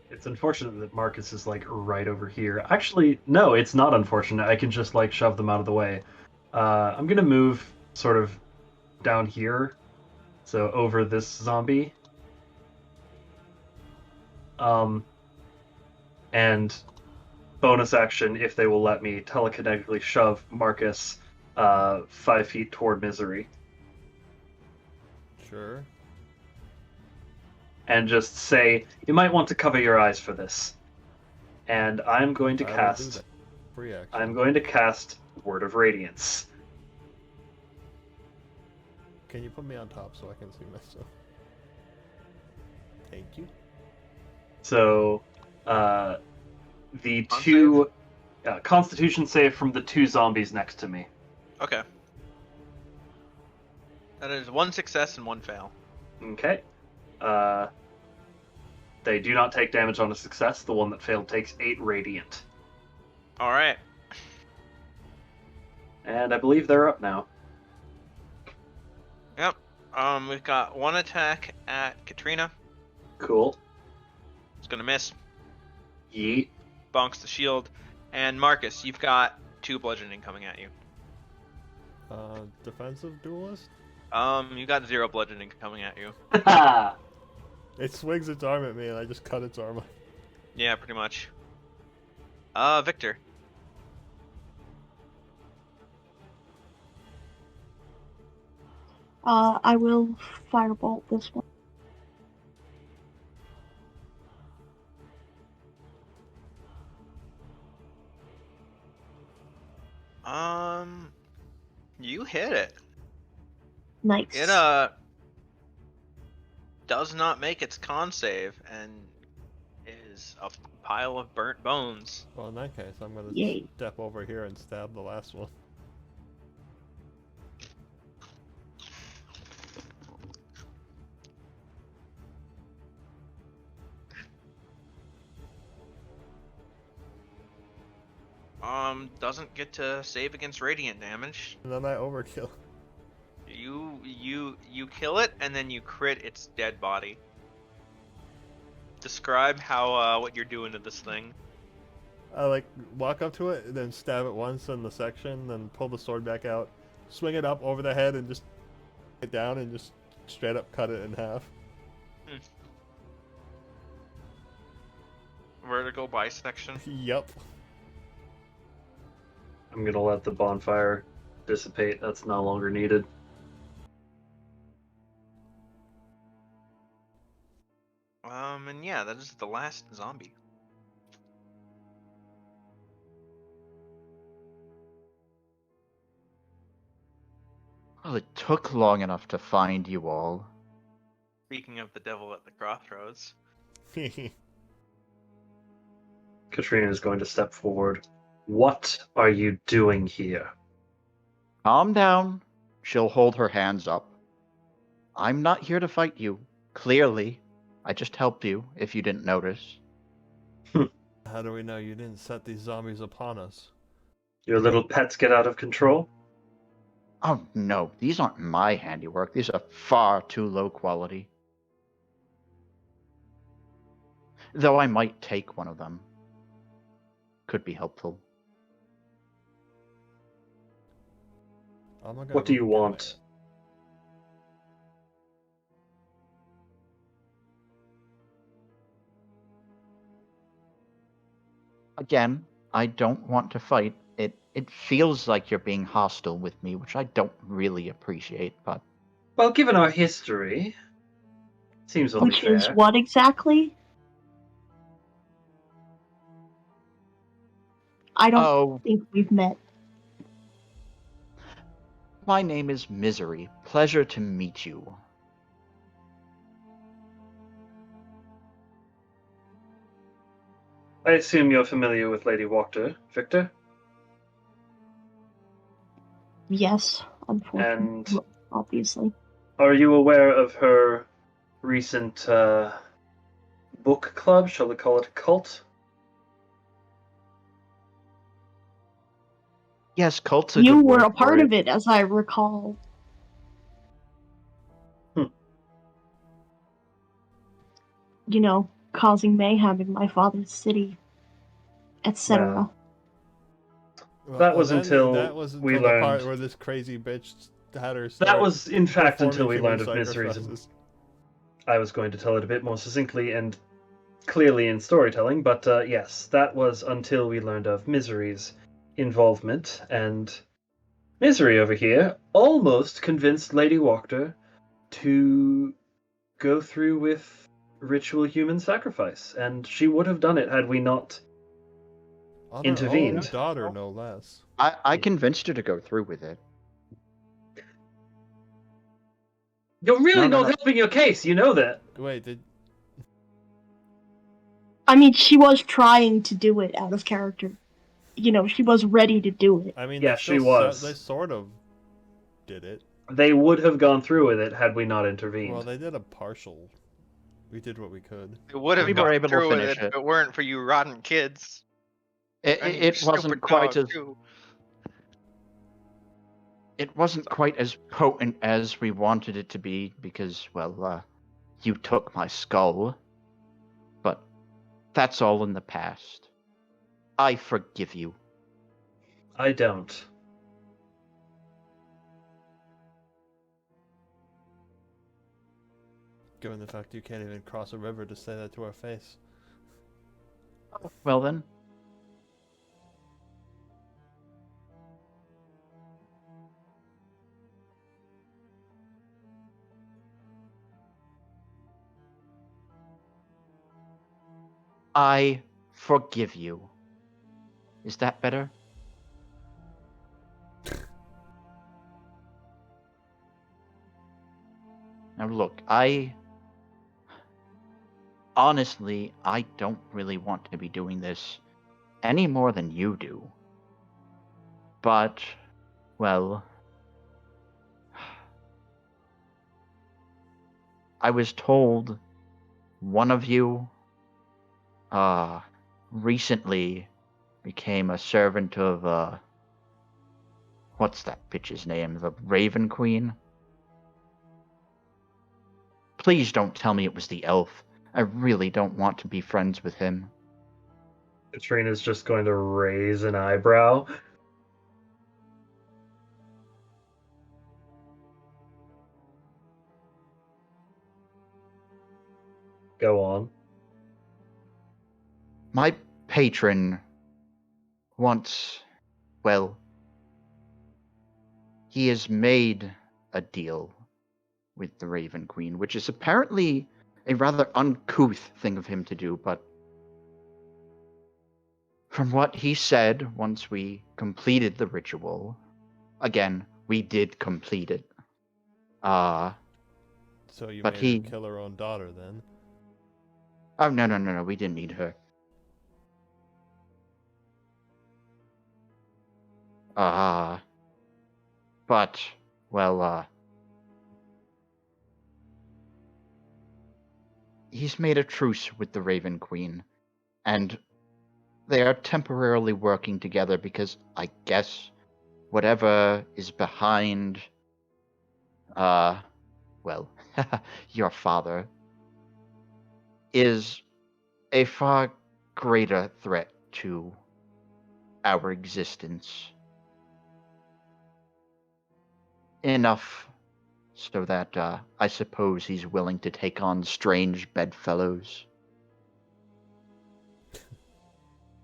it's unfortunate that Marcus is like right over here. Actually, no, it's not unfortunate. I can just like shove them out of the way. I'm gonna move sort of down here, so over this zombie. And bonus action, if they will let me, telekinetically shove Marcus 5 feet toward Misery. Sure. And just say, you might want to cover your eyes for this. And I'm going to cast... Free action. I'm going to cast Word of Radiance. Can you put me on top so I can see myself? Thank you. So, the two... Constitution save from the two zombies next to me. Okay. That is 1 success and 1 fail. Okay. They do not take damage on a success. The one that failed takes 8 radiant. Alright. And I believe they're up now. Yep. We've got 1 attack at Katrina. Cool. It's gonna miss. Yeet. Bonks the shield. And Marcus, you've got 2 bludgeoning coming at you. Defensive duelist? You got 0 bludgeoning coming at you. Haha! It swings its arm at me and I just cut its arm off. Yeah, pretty much. Victor. I will firebolt this one. You hit it. Nice. It does not make its con save and is a pile of burnt bones. Well, in that case, I'm gonna Yay. step over here and stab the last one. Doesn't get to save against radiant damage. And then I overkill. You kill it and then you crit its dead body. Describe how what you're doing to this thing. I like walk up to it, then stab it once in the section, then pull the sword back out, swing it up over the head, and just it down and just straight up cut it in half. Vertical bisection. Yup. I'm gonna let the bonfire dissipate. That's no longer needed. And yeah, that is the last zombie. Well, it took long enough to find you all. Speaking of the devil at the crossroads. Katrina is going to step forward. What are you doing here? Calm down. She'll hold her hands up. I'm not here to fight you. Clearly. I just helped you, if you didn't notice. How do we know you didn't set these zombies upon us? Your little pets get out of control? Oh no, these aren't my handiwork. These are far too low quality. Though I might take one of them. Could be helpful. What do you want? Again, I don't want to fight. It feels like you're being hostile with me, which I don't really appreciate, but... Well, given our history, seems only Which fair. is what exactly? I don't Oh, think we've met. my name is Misery. Pleasure to meet you. I assume you're familiar with Lady Wachter, Victor? Yes, unfortunately, And obviously. are you aware of her recent book club? Shall we call it a cult? Yes, cult's a You good were word a for part it. of it, as I recall. You know, causing mayhem in my father's city, etc. That was then until that was we until the learned. part where this crazy bitch had her That start was, in fact, until performing we human learned of Misery's. sacrifices. I was going to tell it a bit more succinctly and clearly in storytelling, but yes, that was until we learned of Misery's involvement, and Misery over here almost convinced Lady Wachter to go through with ritual human sacrifice, and she would have done it had we not On her own intervened. daughter, no less. I convinced her to go through with it. You're really No. not helping your case, you know that. Wait, did I mean, she was trying to do it out of character. You know, she was ready to do it. I mean? Yeah, they she still was. they sort of did it. They would have gone through with it had we not intervened. Well, they did a partial. We did what we could. It would have We were gone able to through with finish it it. if it weren't for you rotten kids. And your It wasn't stupid quite dog, as too. it wasn't quite as potent as we wanted it to be because, well, you took my skull. But that's all in the past. I forgive you. I don't. Given the fact you can't even cross a river to say that to our face. Well then. I forgive you. Is that better? Now look, honestly, I don't really want to be doing this any more than you do. But, well, I was told one of you, recently became a servant of, what's that bitch's name? The Raven Queen? Please don't tell me it was the elf. I really don't want to be friends with him. Katrina's just going to raise an eyebrow. Go on. My patron once, well, he has made a deal with the Raven Queen, which is apparently a rather uncouth thing of him to do, but from what he said once we completed the ritual, again, we did complete it. So you But made her kill her own daughter then? Oh, no, we didn't need her. But, well, he's made a truce with the Raven Queen, and they are temporarily working together because I guess whatever is behind, well, your father, is a far greater threat to our existence. Enough so that I suppose he's willing to take on strange bedfellows.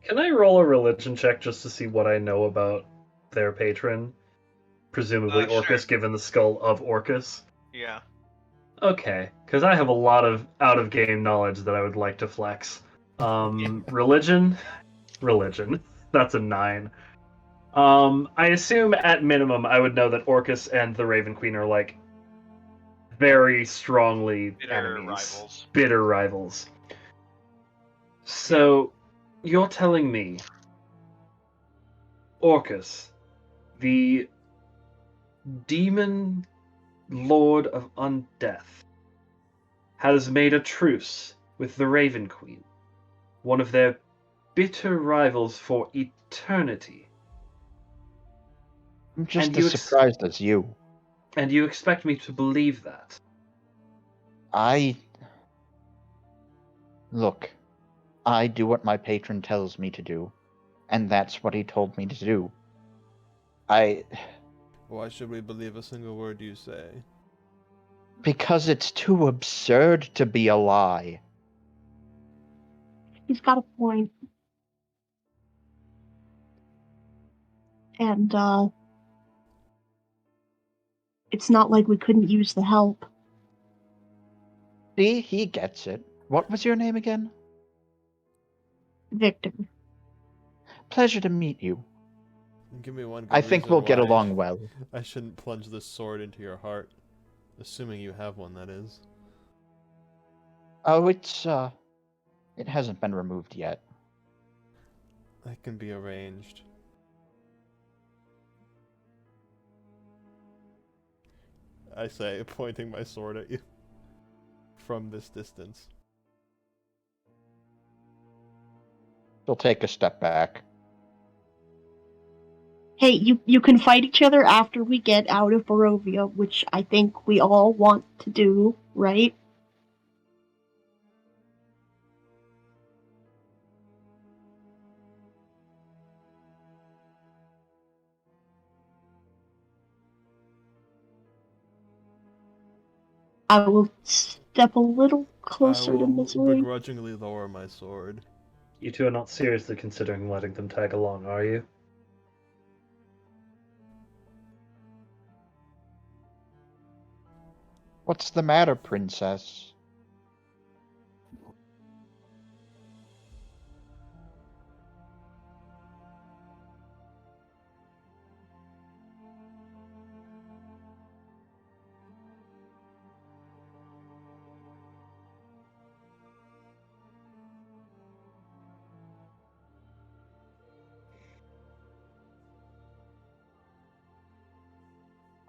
Can I roll a religion check just to see what I know about their patron? Presumably Orcus, Sure. given the skull of Orcus. Yeah. Okay, because I have a lot of out-of-game knowledge that I would like to flex. Religion? Religion. That's a 9. I assume at minimum I would know that Orcus and the Raven Queen are like very strongly Bitter enemies, rivals. bitter rivals. So, you're telling me Orcus, the demon lord of undeath, has made a truce with the Raven Queen, one of their bitter rivals for eternity. I'm just And as surprised as you. And you expect me to believe that? Look, I do what my patron tells me to do, and that's what he told me to do. Why should we believe a single word you say? Because it's too absurd to be a lie. He's got a point. And, it's not like we couldn't use the help. See, he gets it. What was your name again? Victor. Pleasure to meet you. Give me one good I think reason we'll get why along well. I shouldn't plunge this sword into your heart. Assuming you have one, that is. Oh, it hasn't been removed yet. That can be arranged. I say, pointing my sword at you. From this distance. He'll take a step back. Hey, you can fight each other after we get out of Barovia, which I think we all want to do, right? I will step a little closer I to will Misery. begrudgingly lower my sword. You two are not seriously considering letting them tag along, are you? What's the matter, princess?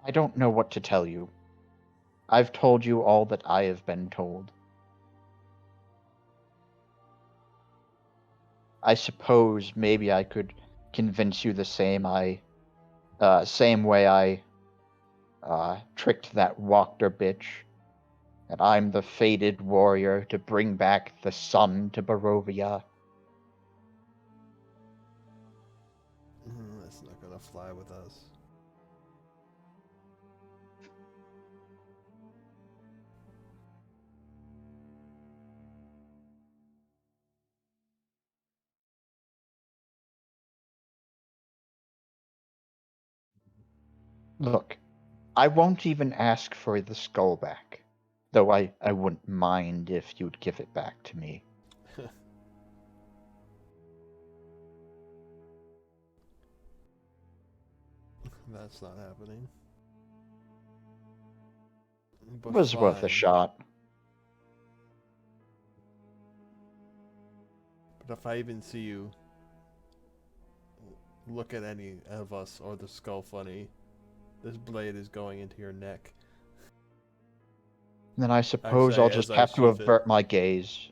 I don't know what to tell you. I've told you all that I have been told. I suppose maybe I could convince you the same way I tricked that Wachter bitch. And I'm the fated warrior to bring back the sun to Barovia. That's not gonna fly with us. Look, I won't even ask for the skull back, though I wouldn't mind if you'd give it back to me. That's not happening. It But was worth a fine. shot. But if I even see you look at any of us or the skull funny, this blade is going into your neck. Then I suppose I'll just have to avert my gaze.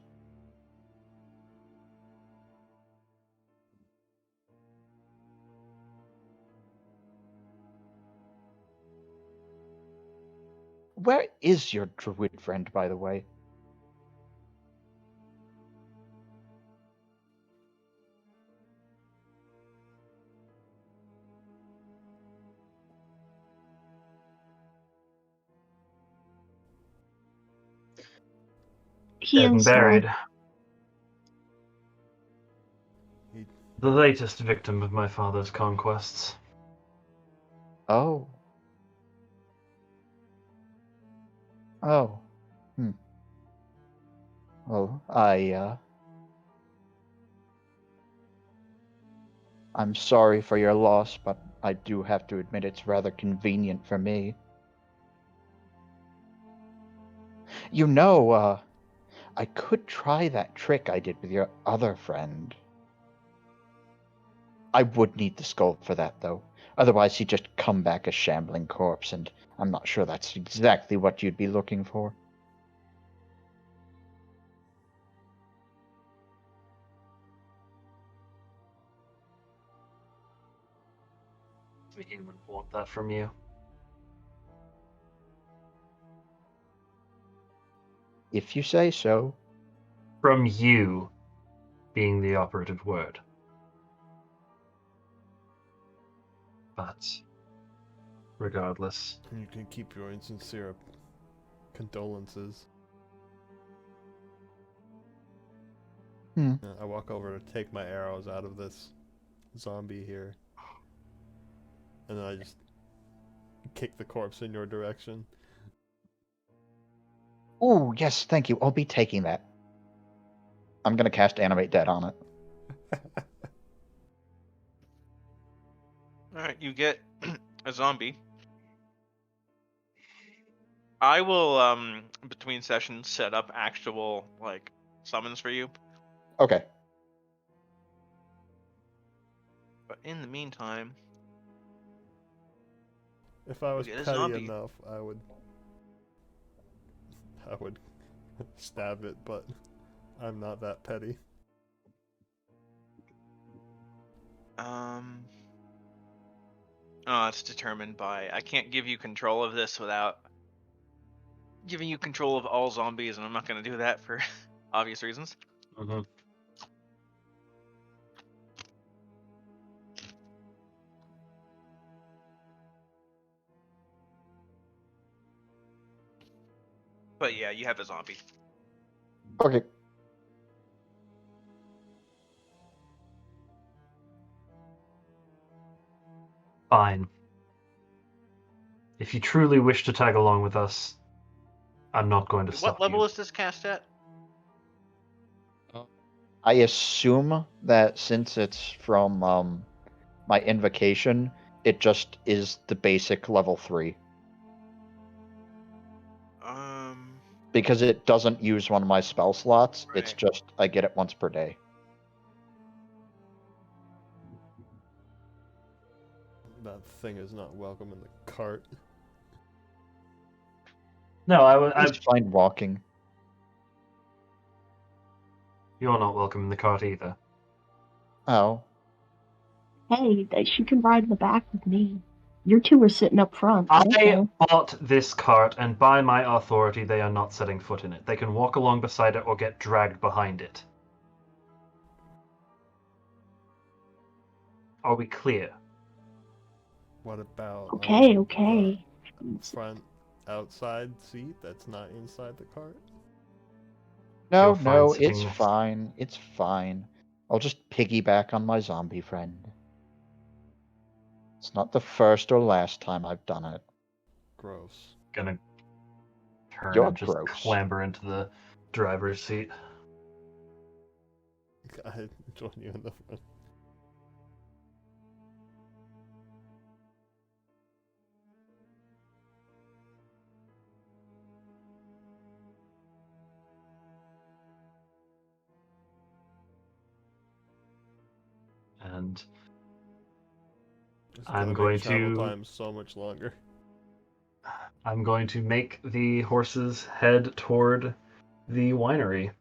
Where is your druid friend, by the way? He Dead and is buried. He... The latest victim of my father's conquests. Oh. Oh. Well, I'm sorry for your loss, but I do have to admit it's rather convenient for me. You know, I could try that trick I did with your other friend. I would need the skull for that, though. Otherwise, he'd just come back a shambling corpse, and I'm not sure that's exactly what you'd be looking for. We would want that from you. If you say so. From you being the operative word. But regardless. You can keep your insincere condolences. I walk over to take my arrows out of this zombie here. And then I just kick the corpse in your direction. Oh, yes, thank you. I'll be taking that. I'm going to cast Animate Dead on it. Alright, you get a zombie. I will, between sessions, set up actual, like, summons for you. Okay. But in the meantime... If I was get a petty zombie. enough, I would stab it, but I'm not that petty. Oh, it's determined by... I can't give you control of this without giving you control of all zombies, and I'm not going to do that for obvious reasons. Mm-hmm. But yeah, you have a zombie. Okay. Fine. If you truly wish to tag along with us, I'm not going to stop What level you. is this cast at? I assume that since it's from my invocation, it just is the basic level 3. Because it doesn't use one of my spell slots, Right. it's just I get it once per day. That thing is not welcome in the cart. No, I'm fine walking. You're not welcome in the cart either. Oh. Hey, she can ride in the back with me. You two are sitting up front. I bought this cart, and by my authority, they are not setting foot in it. They can walk along beside it or get dragged behind it. Are we clear? What about Okay. front outside seat that's not inside the cart? No, it's fine. It's fine. I'll just piggyback on my zombie friend. It's not the first or last time I've done it. Gross. Gonna turn You're and just gross. clamber into the driver's seat. I join you in the front. And It's I'm gonna going make travel to time so much longer. I'm going to make the horses head toward the winery.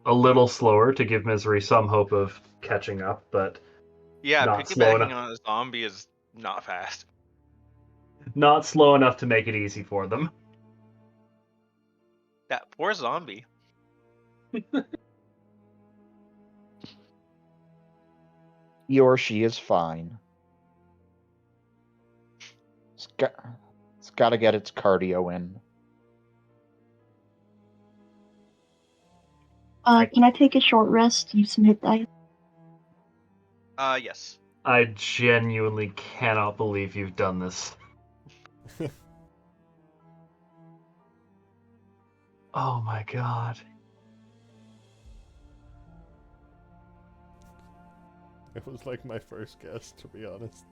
A little slower to give Misery some hope of catching up, but Yeah, not slow piggybacking enough. on a zombie is not fast. Not slow enough to make it easy for them. That poor zombie. He or she is fine. It's got to get its cardio in. Can I take a short rest? Use some hit dice? Yes. I genuinely cannot believe you've done this. Oh my god. It was like my first guess, to be honest.